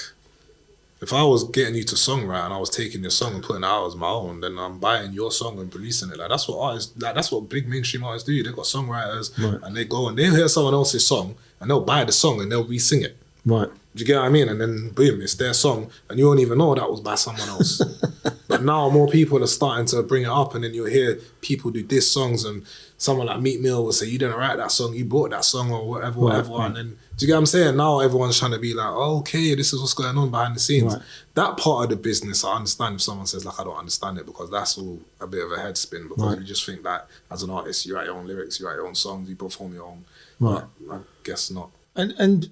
If I was getting you to songwrite and I was taking your song and putting it out as my own, then I'm buying your song and releasing it. Like that's what artists, like that's what big mainstream artists do. They've got songwriters and they go and they hear someone else's song and they'll buy the song and they'll re-sing it. Right. Do you get what I mean? And then boom, it's their song and you won't even know that was by someone else. But now more people are starting to bring it up and then you'll hear people do diss songs and someone like Meek Mill will say, you didn't write that song, you bought that song or whatever. And then, do you get what I'm saying? Now everyone's trying to be like, oh, okay, this is what's going on behind the scenes. Right. That part of the business, I understand if someone says like, I don't understand it because that's all a bit of a head spin because you just think that as an artist, you write your own lyrics, you write your own songs, you perform your own. Right. But I guess not. And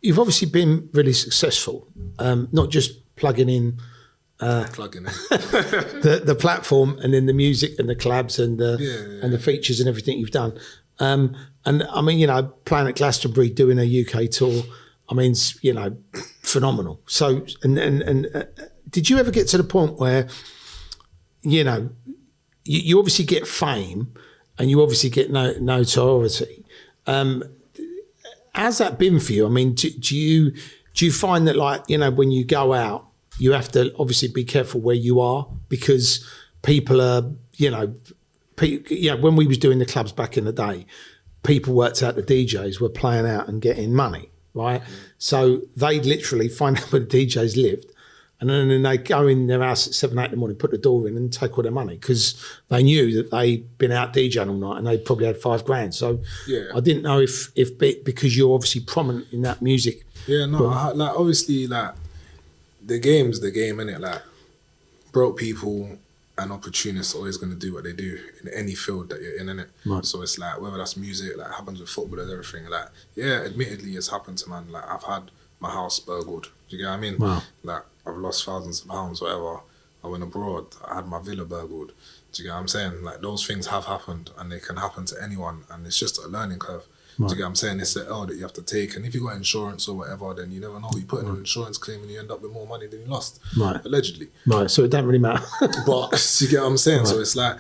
you've obviously been really successful, not just plugging in the platform and then the music and the collabs and the features and everything you've done. And I mean, you know, playing at Glastonbury, doing a UK tour, I mean, you know, phenomenal. So, and did you ever get to the point where, you know, you obviously get fame and you obviously get notoriety. How's that been for you? I mean, do you find that, like, you know, when you go out, you have to obviously be careful where you are because people are, you know, when we was doing the clubs back in the day, people worked out the DJs were playing out and getting money, right? So they'd literally find out where the DJs lived and then they go in their house at 7, 8 in the morning, put the door in and take all their money because they knew that they'd been out DJing all night and they probably had $5,000. So I didn't know if because you're obviously prominent in that music. Yeah, no, like obviously like the game's the game, innit? Like broke people and opportunists are always going to do what they do in any field that you're in, innit? Right. So it's like, whether that's music, like happens with footballers, everything. Like, yeah, admittedly it's happened to man. Like I've had my house burgled. Do you get what I mean? Wow. Like I've lost thousands of pounds, whatever. I went abroad, I had my villa burgled. Do you get what I'm saying? Like those things have happened and they can happen to anyone and it's just a learning curve. Right. Do you get what I'm saying? It's the L that you have to take. And if you got insurance or whatever, then you never know. You put in an insurance claim and you end up with more money than you lost. Right. Allegedly. Right. So it doesn't really matter. But do you get what I'm saying? Right. So it's like,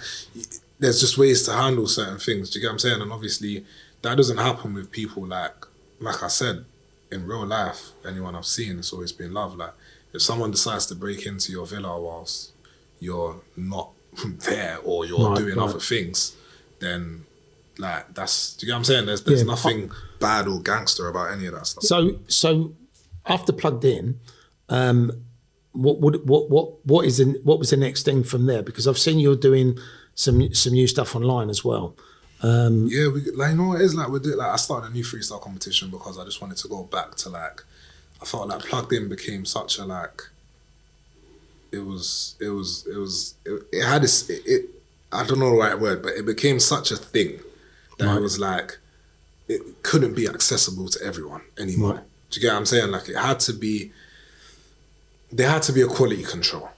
there's just ways to handle certain things. Do you get what I'm saying? And obviously that doesn't happen with people like I said, in real life, anyone I've seen, it's always been love. Like if someone decides to break into your villa whilst you're not there or you're doing other things, then like that's, do you get what I'm saying? There's nothing bad or gangster about any of that stuff. So after Plugged In, what was the next thing from there? Because I've seen you're doing some new stuff online as well. Yeah, you know what it is, like I started a new freestyle competition because I just wanted to go back to like, I felt like Plugged In became such a like, it had this, I don't know the right word, but it became such a thing that it was like, it couldn't be accessible to everyone anymore. Right. Do you get what I'm saying? Like there had to be a quality control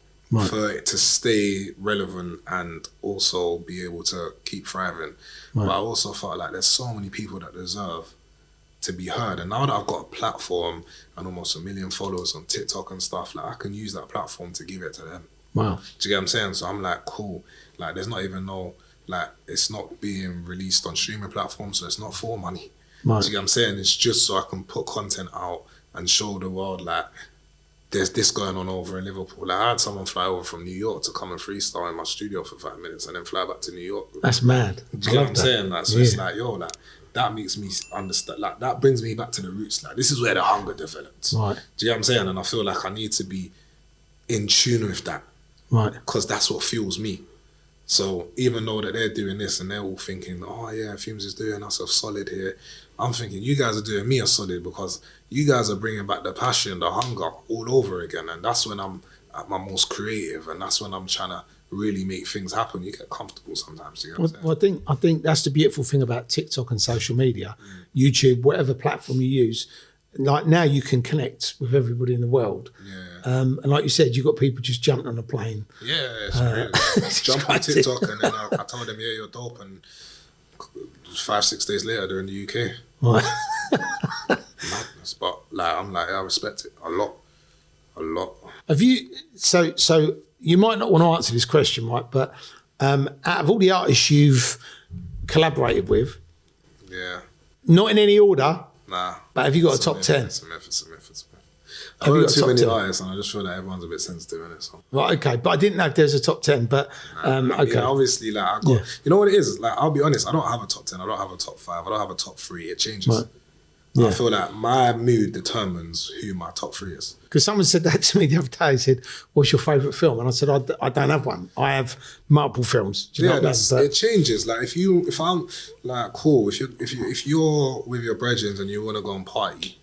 for it to stay relevant and also be able to keep thriving. Right. But I also felt like there's so many people that deserve to be heard. And now that I've got a platform and almost 1 million followers on TikTok and stuff, like I can use that platform to give it to them. Wow. Do you get what I'm saying? So I'm like, cool. Like there's not even like it's not being released on streaming platforms, so it's not for money. Right. Do you get what I'm saying? It's just so I can put content out and show the world like there's this going on over in Liverpool. Like I had someone fly over from New York to come and freestyle in my studio for 5 minutes and then fly back to New York. That's mad. Do you get what I'm saying? Like, so it's like, yo, like that makes me understand. Like that brings me back to the roots. Like this is where the hunger develops. Right. Do you get what I'm saying? And I feel like I need to be in tune with that. Right. Because that's what fuels me. So even though that they're doing this and they're all thinking, oh yeah, Fumez is doing us a solid here, I'm thinking you guys are doing me a solid because you guys are bringing back the passion, the hunger all over again. And that's when I'm at my most creative and that's when I'm trying to really make things happen. You get comfortable sometimes. You know well, I think that's the beautiful thing about TikTok and social media, YouTube, whatever platform you use. Like now you can connect with everybody in the world. Yeah. And like you said, you've got people just jumping on a plane. Yeah, it's crazy. Jump on TikTok and then I told them, yeah, you're dope. And 5-6 days later, they're in the UK. Right. Madness. But like, I'm like, I respect it a lot. Have you, so you might not want to answer this question, right? But out of all the artists you've collaborated with, not in any order, but have you got a top 10? It's a myth. I heard too many artists, and I just feel like everyone's a bit sensitive in it. So. Right, okay. But I didn't know if there's a top 10, but okay. Yeah, obviously, like, I got, you know what it is? Like, I'll be honest, I don't have a top 10, I don't have a top 5, I don't have a top 3. It changes. Right. Yeah. I feel like my mood determines who my top 3 is. Because someone said that to me the other day. He said, "What's your favourite film?" And I said, "I don't have one. I have multiple films." Do you know what I mean? It changes. Like if I'm like cool, if you're with your brethren and you want to go and party,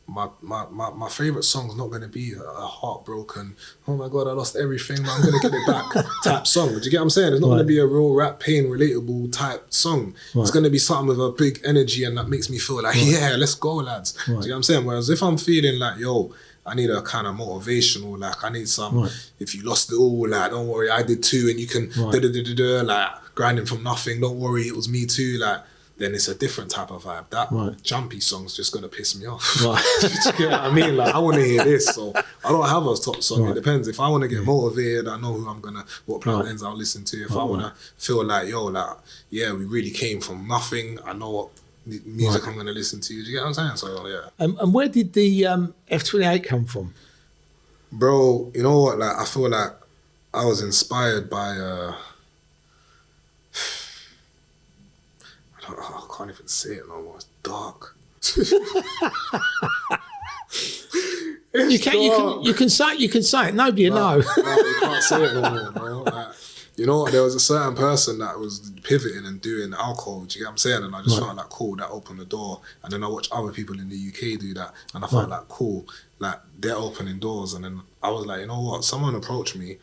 my favourite song's not going to be a heartbroken, oh my God, I lost everything, but I'm going to get it back type song. Do you get what I'm saying? It's not going to be a real rap pain relatable type song. Right. It's going to be something with a big energy and that makes me feel like, yeah, let's go, lads. Do you get what I'm saying? Whereas if I'm feeling like, yo, I need a kind of motivational, like I need some, if you lost it all, like don't worry, I did too, and you can like grinding from nothing, don't worry, it was me too, like, then it's a different type of vibe. That jumpy song's just gonna piss me off. Right. Do you get what I mean? Like I wanna hear this, so I don't have a top song. It depends. If I wanna get motivated, I know who I'm gonna, what plugins I'll listen to. If I wanna feel like, yo, like, yeah, we really came from nothing, I know what music I'm gonna listen to. Do you get what I'm saying? So yeah. And where did the F28 come from? Bro, you know what? Like I feel like I was inspired by I can't even say it no more. It's dark. You can say it. Nobody will know. No, you can't say it no more, bro. Like, you know what? There was a certain person that was pivoting and doing alcohol. Do you get what I'm saying? And I just felt like cool. That opened the door. And then I watched other people in the UK do that, and I felt like cool. Like they're opening doors. And then I was like, you know what? Someone approached me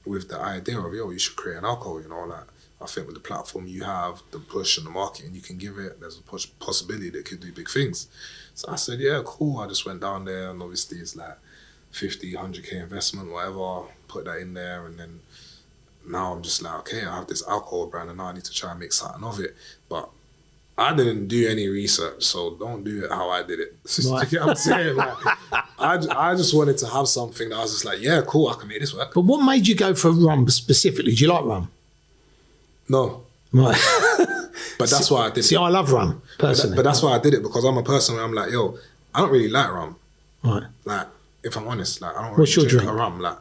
with the idea of, yo, you should create an alcohol. You know, like. I think with the platform you have, the push and the marketing you can give it, there's a possibility that it could do big things. So I said, yeah, cool. I just went down there, and obviously it's like 50, 100K investment, whatever, put that in there. And then now I'm just like, okay, I have this alcohol brand and now I need to try and make something of it. But I didn't do any research, so don't do it how I did it. You get what I'm saying? Like, I just wanted to have something that I was just like, yeah, cool, I can make this work. But what made you go for rum specifically? Do you like rum? No. Right. But that's why I did it. See, I love rum, personally. But that's why I did it, because I'm a person where I'm like, yo, I don't really like rum. Right. Like, if I'm honest, like, I don't really drink a rum. Like,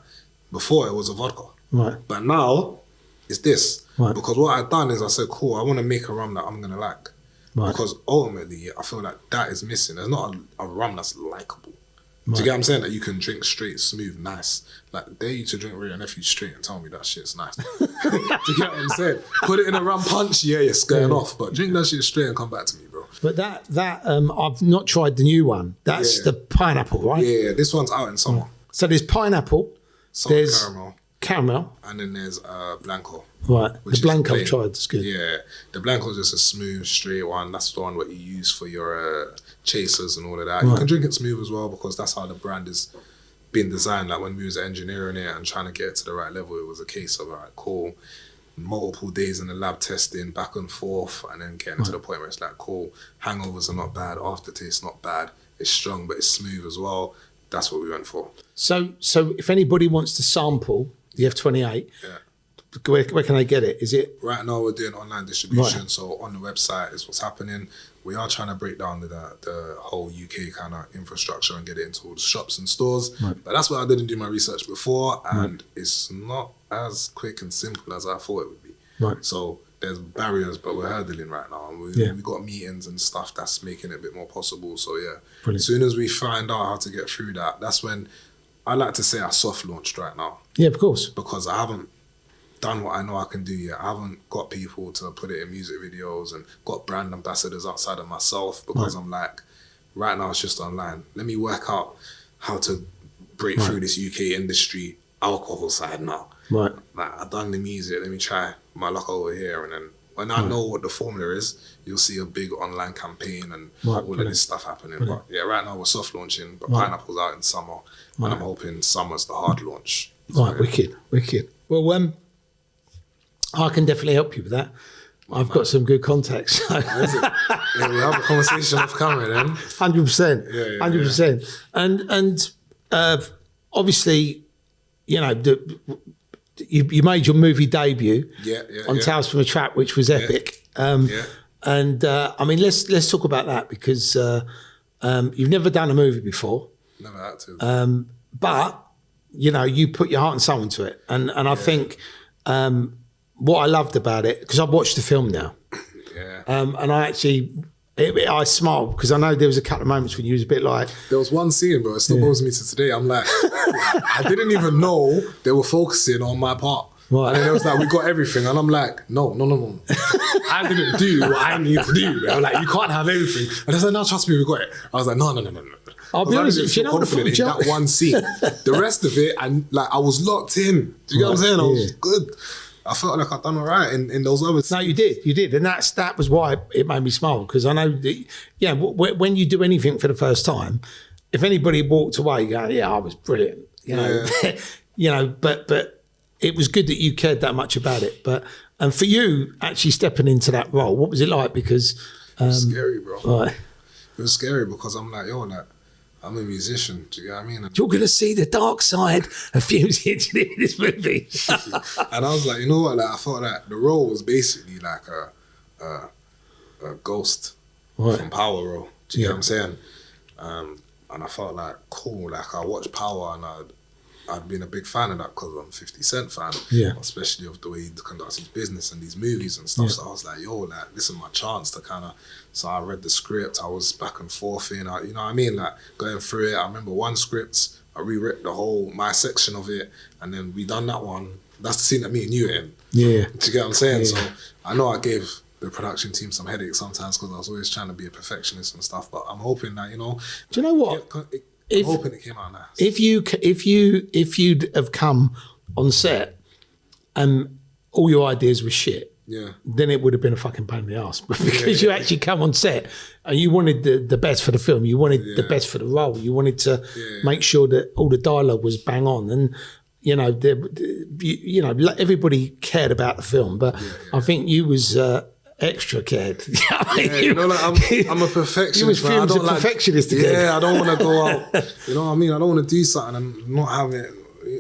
before it was a vodka. Right. But now, it's this. Right. Because what I've done is I said, cool, I want to make a rum that I'm going to like. Right. Because ultimately, I feel like that is missing. There's not a rum that's likable. Do you get what I'm saying? That you can drink straight, smooth, nice. Like, dare you to drink Ray and Nephew straight and tell me that shit's nice. Do you get what I'm saying? Put it in a rum punch, yeah, you're scaring off. But drink that shit straight and come back to me, bro. But that I've not tried the new one. That's the pineapple, right? Yeah, this one's out in summer. So there's pineapple, there's caramel. And then there's Blanco. Right, the Blanco I've tried, it's good. Yeah, the Blanco is just a smooth, straight one. That's the one what you use for your chasers and all of that. Right. You can drink it smooth as well, because that's how the brand is being designed. Like when we was engineering it and trying to get it to the right level, it was a case of, all right, cool, multiple days in the lab testing, back and forth, and then getting to the point where it's like, cool, hangovers are not bad, aftertaste not bad, it's strong, but it's smooth as well. That's what we went for. So if anybody wants to sample the F28, where can they get it? Is it? Right now we're doing online distribution, so on the website is what's happening. We are trying to break down the whole UK kind of infrastructure and get it into all the shops and stores. Right. But that's why I didn't do my research before, and it's not as quick and simple as I thought it would be. Right. So there's barriers, but we're hurdling right now. And we got meetings and stuff that's making it a bit more possible. So yeah, brilliant. As soon as we find out how to get through that, that's when I like to say I soft launched right now. Yeah, of course. Because I haven't done what I know I can do yet. I haven't got people to put it in music videos and got brand ambassadors outside of myself, because I'm like, right now it's just online. Let me work out how to break through this UK industry alcohol side now. Right. Like, I've done the music, let me try my luck over here, and then when I know what the formula is, you'll see a big online campaign and all of this stuff happening. But yeah, right now we're soft launching, but Pineapple's out in summer, and I'm hoping summer's the hard launch. So, right, wicked. Well, I can definitely help you with that. I've got some good contacts. So. Is it? Yeah, we have a conversation off camera then. 100%. Yeah, 100%. And obviously, you know, you made your movie debut on Tales from a Trap, which was epic. And I mean, let's talk about that, because you've never done a movie before. Never had to. But, you know, you put your heart and soul into it. And I think what I loved about it, because I've watched the film now, and I actually... I smiled because I know there was a couple of moments when you was a bit like... There was one scene, bro, it still bothers me to today. I'm like, I didn't even know they were focusing on my part. Right. And then it was like, we got everything. And I'm like, no. I didn't do what I need to do. I'm like, you can't have everything. And I said, no, trust me, we got it. I was like, no. I'll be honest, if you know confident in that one scene. The rest of it, I was locked in. Do you get what I'm saying? I was good. I felt like I'd done all right in those other scenes. No, you did. And that was why it made me smile, because I know that, when you do anything for the first time, if anybody walked away going, I was brilliant, but it was good that you cared that much about it. And for you, actually stepping into that role, what was it like? Because... it was scary, bro. Right. It was scary because I'm like, I'm a musician. Do you get what I mean? You're going to see the dark side of Fumez The Engineer in this movie. And I was like, you know what? Like, I felt like the role was basically like a ghost from Power role. Do you get what I'm saying? And I felt like, cool. Like, I watched Power and I'd been a big fan of that because I'm a 50 Cent fan. Yeah. Especially of the way he conducts his business and these movies and stuff. Yeah. So I was like, this is my chance to kind of... So I read the script, I was back and forth you know what I mean? Like, going through it. I remember one script, I rewrote my section of it, and then we done that one. That's the scene that me and you were in. Yeah. Do you get what I'm saying? Yeah. So I know I gave the production team some headaches sometimes because I was always trying to be a perfectionist and stuff, but I'm hoping that, Do you know what? I'm hoping it came out nice. If you'd have come on set and all your ideas were shit, then it would have been a fucking pain in the ass. But because you actually come on set and you wanted the best for the film, you wanted the best for the role, you wanted to make sure that all the dialogue was bang on, and everybody cared about the film, but I think you was extra cared. I'm a perfectionist. You was Fumez a perfectionist again. Yeah, I don't want to go out. You know what I mean? I don't want to do something and not have it.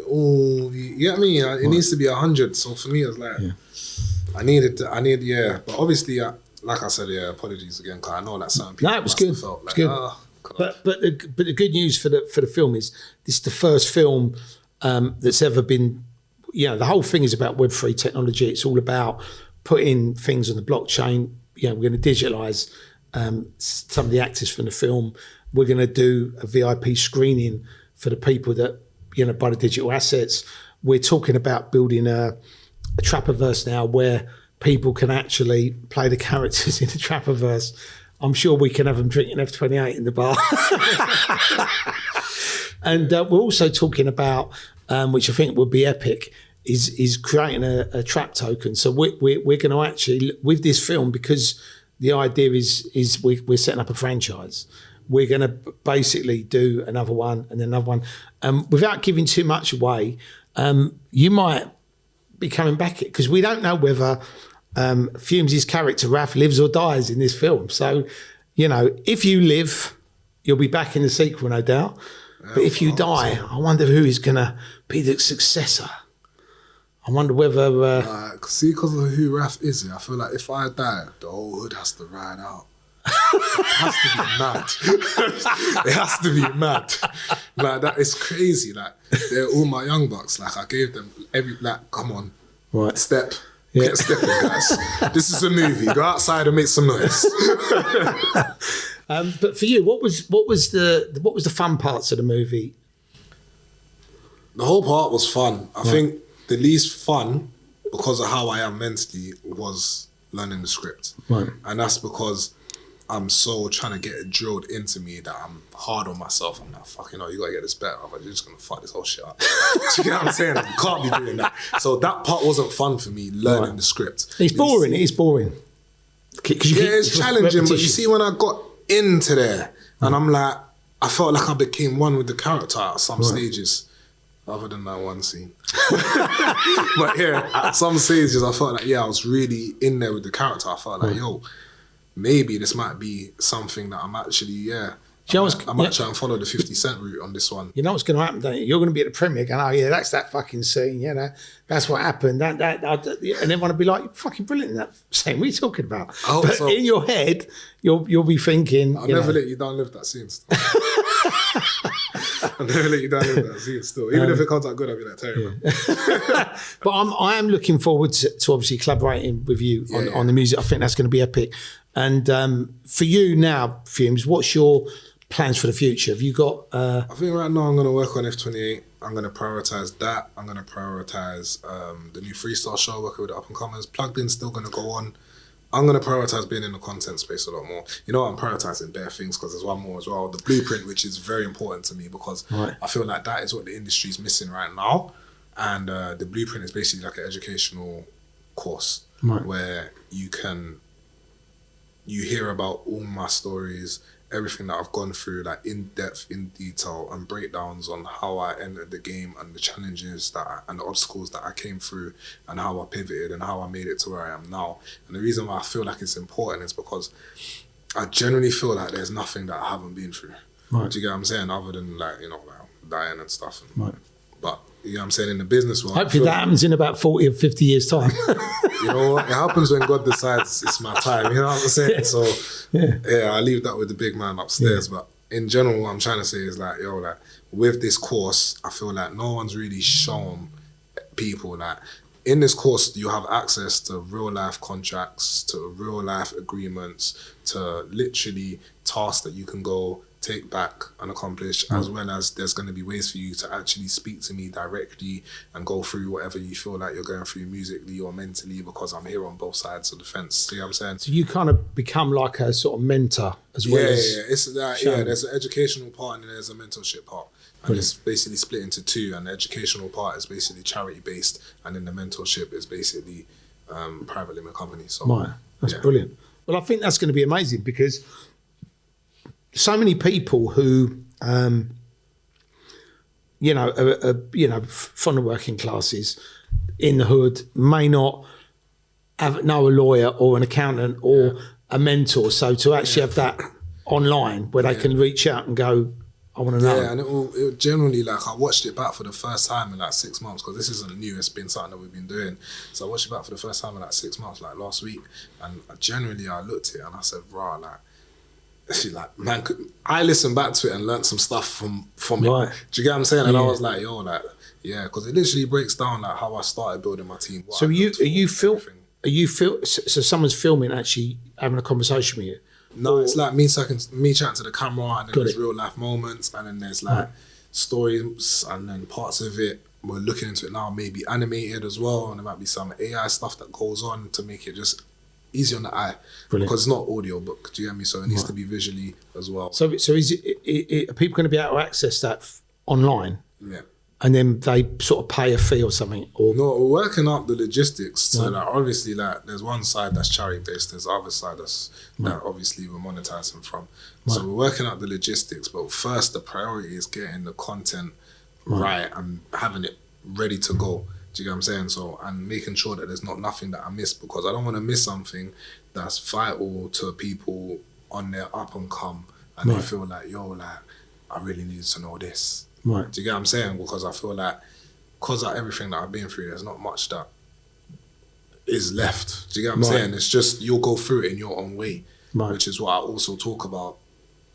Oh, you get what I mean? It needs to be 100. So for me, it's like. I need, but obviously, like I said, apologies again, because I know that certain people. No, it was good. Felt like, good. But the good news for the film is this is the first film that's ever been. The whole thing is about Web3 technology. It's all about putting things on the blockchain. We're going to digitalise some of the actors from the film. We're going to do a VIP screening for the people that buy the digital assets. We're talking about building a Trapperverse now where people can actually play the characters in the Trapperverse. I'm sure we can have them drinking F28 in the bar. And we're also talking about, which I think would be epic, is creating a trap token. So we're going to actually, with this film, because the idea is we're setting up a franchise, we're going to basically do another one and another one. Without giving too much away, you might be coming back, because we don't know whether Fumez' character Raph lives or dies in this film. So, if you live, you'll be back in the sequel, no doubt. But if you die, I wonder who is going to be the successor. I wonder whether... see, because of who Raph is, I feel like if I die, the whole hood has to ride out. It has to be mad. It has to be mad. Like, that is crazy. Like, they're all my young bucks. Like, I gave them come on, step. Get stepping, guys. This is a movie. Go outside and make some noise. But for you, what was the fun parts of the movie? The whole part was fun. I think the least fun, because of how I am mentally, was learning the script. Right. And that's because I'm so trying to get it drilled into me that I'm hard on myself. I'm like, fuck, you gotta get this better. You're just gonna fuck this whole shit up. You get what I'm saying? You can't be doing that. So that part wasn't fun for me, learning the script. It's boring. It is boring. It's challenging, but you see, when I got into there, and I'm like, I felt like I became one with the character at some stages, other than that one scene. But at some stages, I felt like, I was really in there with the character. I felt like, maybe this might be something that I'm actually, I might try and follow the 50 Cent route on this one. You know what's going to happen, don't you? You're going to be at the premiere going, that's that fucking scene, that's what happened. And everyone will be like, fucking brilliant in that scene. What are you talking about? But so. In your head, you'll be thinking... I'll never let you down live that scene. I'll never let you down with that. See it still. Even if it comes out good, I'll be like, Terry, man. But I am looking forward to obviously collaborating with you on the music. I think that's going to be epic. And for you now, Fumez, what's your plans for the future? Have you got... I think right now I'm going to work on F28. I'm going to prioritise that. I'm going to prioritise the new freestyle show, working with the up-and-comers. Plugged In still going to go on. I'm going to prioritise being in the content space a lot more. You know, I'm prioritising bare things because there's one more as well. The blueprint, which is very important to me because I feel like that is what the industry is missing right now. And the blueprint is basically like an educational course where you hear about all my stories, everything that I've gone through, like in depth, in detail, and breakdowns on how I entered the game and the challenges and the obstacles that I came through and how I pivoted and how I made it to where I am now. And the reason why I feel like it's important is because I generally feel like there's nothing that I haven't been through. Do you get what I'm saying? Other than like, you know, like dying and stuff. But you know what I'm saying, in the business world. Hopefully that happens in about 40 or 50 years' time. You know what? It happens when God decides it's my time. You know what I'm saying? So, yeah, I leave that with the big man upstairs. But in general, what I'm trying to say is like, yo, like with this course, I feel like no one's really shown people that in this course, you have access to real life contracts, to real life agreements, to literally tasks that you can go take back and accomplish, as well as there's going to be ways for you to actually speak to me directly and go through whatever you feel like you're going through musically or mentally, because I'm here on both sides of the fence. See what I'm saying? So you kind of become like a sort of mentor as well as... It's that, there's an educational part and there's a mentorship part. And it's basically split into two, and the educational part is basically charity-based, and then the mentorship is basically private limited company. So, that's brilliant. Well, I think that's going to be amazing because so many people who, are from the working classes in the hood may not know a lawyer or an accountant or a mentor. So to actually have that online where they can reach out and go, I want to know. Yeah, and it generally, like, I watched it back for the first time in like 6 months, because this isn't new, it's been something that we've been doing. So I watched it back for the first time in like 6 months, like last week. And generally I looked at it and I said, rah, like, man, I listened back to it and learned some stuff from it. Do you get what I'm saying? And I was like, yo, like, yeah, because it literally breaks down like how I started building my team. So so someone's filming, actually having a conversation with you? No, it's like me chatting to the camera, and then there's real life moments, and then there's like stories, and then parts of it we're looking into it now, maybe animated as well, and there might be some AI stuff that goes on to make it just easy on the eye. Because it's not audio book, do you get me? So it needs to be visually as well. So is are people going to be able to access that online? Yeah. And then they sort of pay a fee or something? Or no, we're working up the logistics. So like, obviously, like, there's one side that's charity based, there's the other side that obviously we're monetizing from. So we're working out the logistics, but first the priority is getting the content right and having it ready to go. Do you get what I'm saying? So, and making sure that there's not nothing that I miss, because I don't want to miss something that's vital to people on their up and come, and they feel like, yo, like, I really need to know this. Do you get what I'm saying? Because I feel like, because of everything that I've been through, there's not much that is left. Do you get what I'm saying? It's just, you'll go through it in your own way, which is what I also talk about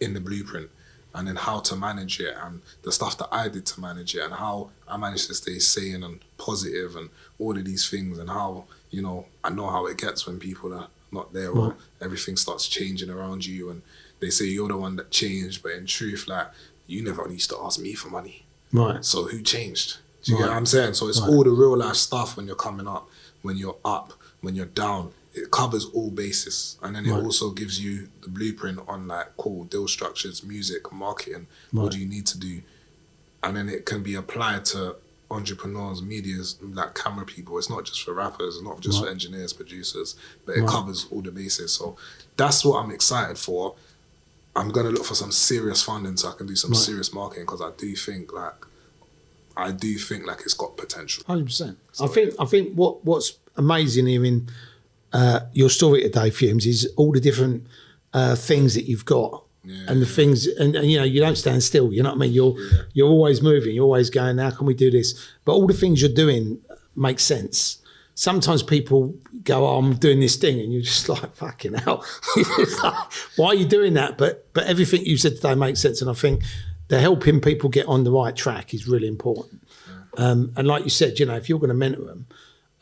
in the blueprint, and then how to manage it, and the stuff that I did to manage it, and how I managed to stay sane and positive, and all of these things, and how, you know, I know how it gets when people are not there, or everything starts changing around you, and they say you're the one that changed, but in truth, like, you never used to ask me for money. So who changed? Do you get what I'm saying? So it's all the real life stuff when you're coming up, when you're up, when you're down. It covers all bases. And then it also gives you the blueprint on like, cool, deal structures, music, marketing. What do you need to do? And then it can be applied to entrepreneurs, medias, like camera people. It's not just for rappers, it's not just for engineers, producers, but it covers all the bases. So that's what I'm excited for. I'm going to look for some serious funding so I can do some serious marketing, because I do think like it's got potential. 100%. So, I think what's amazing here in your story today, Fumez, is all the different things that you've got, and the things, and you know, you don't stand still. You know what I mean? You're always moving. You're always going, how can we do this? But all the things you're doing make sense. Sometimes people go, oh, I'm doing this thing, and you're just like, fucking hell. Like, why are you doing that? But everything you said today makes sense. And I think the helping people get on the right track is really important. And like you said, you know, if you're going to mentor them,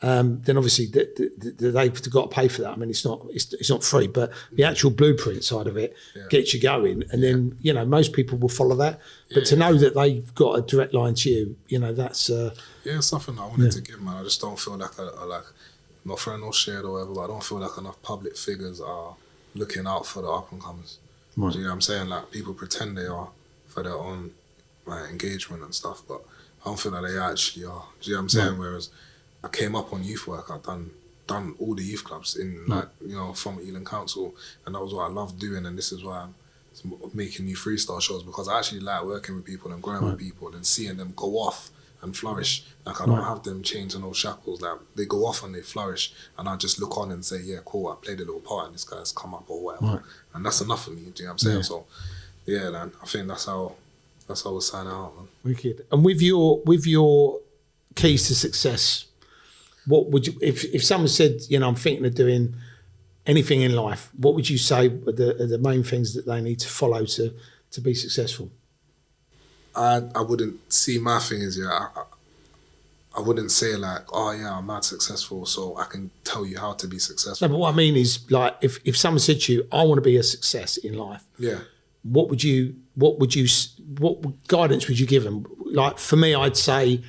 then obviously they've got to pay for that. I mean, it's not free, but the actual blueprint side of it gets you going, and then you know most people will follow that. But to know that they've got a direct line to you, you know, that's it's something I wanted to give, man. I just don't feel like I like, not throwing no shade or whatever, but I don't feel like enough public figures are looking out for the up and comers. Right. Do you know what I'm saying? Like people pretend they are for their own like engagement and stuff, but I don't feel like they actually are. Do you know what I'm saying? Right. Whereas I came up on youth work. I've done all the youth clubs in like, you know, from Ealing Council, and that was what I loved doing. And this is why I'm making new freestyle shows, because I actually like working with people and growing with people and seeing them go off and flourish. Like I don't have them chains and no shackles. Like they go off and they flourish, and I just look on and say, yeah, cool, I played a little part and this guy's come up or whatever. And that's enough for me. Do you know what I'm saying? So yeah, man, I think that's how we'll sign out, man. Wicked. And with your keys to success, what would you, if someone said, you know, I'm thinking of doing anything in life, what would you say are the main things that they need to follow to be successful? I wouldn't see my thing as, I wouldn't say like, oh yeah, I'm mad successful, so I can tell you how to be successful. No, but what I mean is, like, if someone said to you, I want to be a success in life, what guidance would you give them? Like for me, I'd say,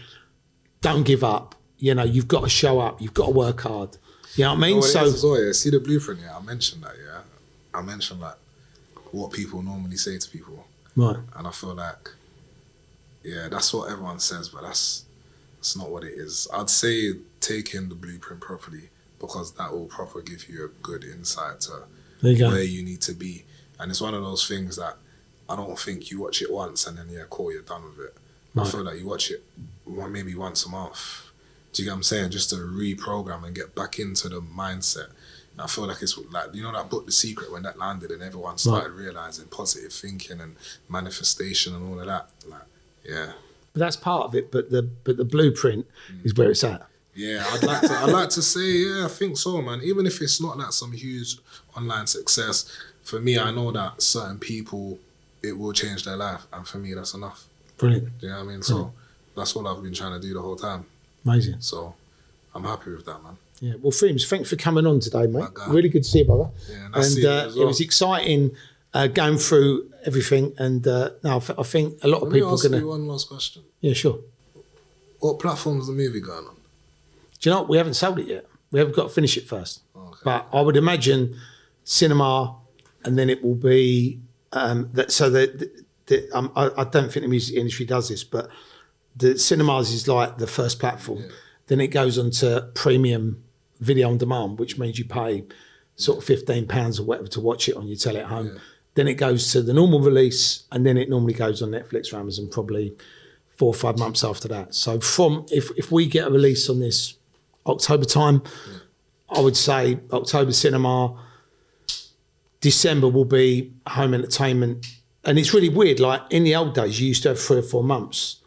don't give up. You know, you've got to show up. You've got to work hard. You know what I mean? See the blueprint. I mentioned that. I mentioned like what people normally say to people. Right. And I feel like, that's what everyone says, but that's not what it is. I'd say take in the blueprint properly, because that will properly give you a good insight to where you need to be. And it's one of those things that I don't think you watch it once and then cool, you're done with it. Right. I feel like you watch it maybe once a month. Do you get what I'm saying? Just to reprogram and get back into the mindset. And I feel like it's like, you know, that book, The Secret, when that landed and everyone started realizing positive thinking and manifestation and all of that. Like, but that's part of it. But the blueprint is where it's at. Yeah, I'd like to say, I think so, man. Even if it's not like some huge online success, for me, I know that certain people, it will change their life, and for me, that's enough. Brilliant. Do you know what I mean? Brilliant. So that's what I've been trying to do the whole time. Amazing. So I'm happy with that, man. Yeah. Well, Fumez, thanks for coming on today, mate. Really good to see you, brother. Yeah, and it was exciting going through everything. And I think a lot of people are going to. Let me ask you one last question. Yeah, sure. What platform is the movie going on? Do you know what? We haven't sold it yet. We haven't got to finish it first. Okay. But I would imagine cinema, and then it will be that. So I don't think the music industry does this, but the cinemas is like the first platform. Yeah. Then it goes on to premium video on demand, which means you pay sort of £15 or whatever to watch it on your telly at home. Yeah. Then it goes to the normal release, and then it normally goes on Netflix or Amazon probably 4 or 5 months after that. So if we get a release on this October time, I would say October cinema, December will be home entertainment. And it's really weird, like in the old days, you used to have 3 or 4 months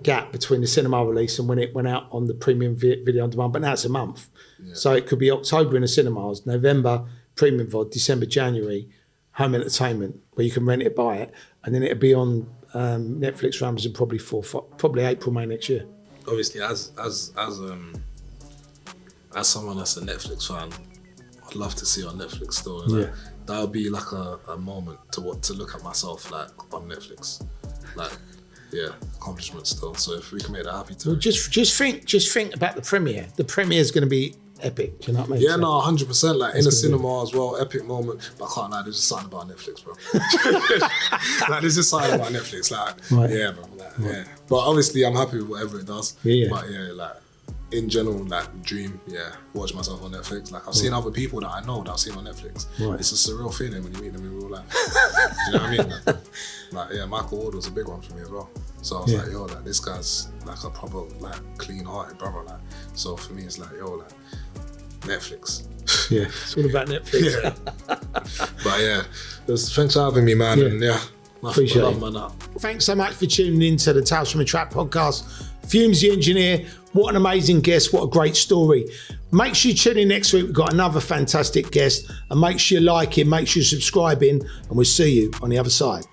gap between the cinema release and when it went out on the premium video on demand, but now it's a month. Yeah. So it could be October in the cinemas, November premium VOD, December, January home entertainment, where you can rent it, buy it, and then it'll be on Netflix or Amazon probably April, May next year. Obviously, as someone that's a Netflix fan, I'd love to see it on Netflix still. Like, that would be like a moment to look at myself like on Netflix, like. Yeah, accomplishment still. So if we can make that happy too. Well, just think about the premiere. The premiere is going to be epic. Do you know what I mean? Yeah, no, 100%. Like in the cinema as well, epic moment. But I can't lie, there's just something about Netflix, bro. Like there's just something about Netflix. Like yeah, bro. Like, yeah. But obviously, I'm happy with whatever it does. Yeah. But yeah, like in general, like dream, watch myself on Netflix. Like I've seen other people that I know that I've seen on Netflix. Right. It's a surreal feeling when you meet them in real life. Do you know what I mean? Like Michael Ward was a big one for me as well. So I was like, yo, like this guy's like a proper like clean-hearted brother. Like, so for me, it's like, yo, like Netflix. Yeah, it's all about Netflix. But yeah, thanks for having me, man. And appreciate it. Man. Thanks so much for tuning in to the Tales from a Trap podcast. Fumez The Engineer, what an amazing guest, what a great story. Make sure you tune in next week, we've got another fantastic guest, and make sure you like him, make sure you're subscribing, and we'll see you on the other side.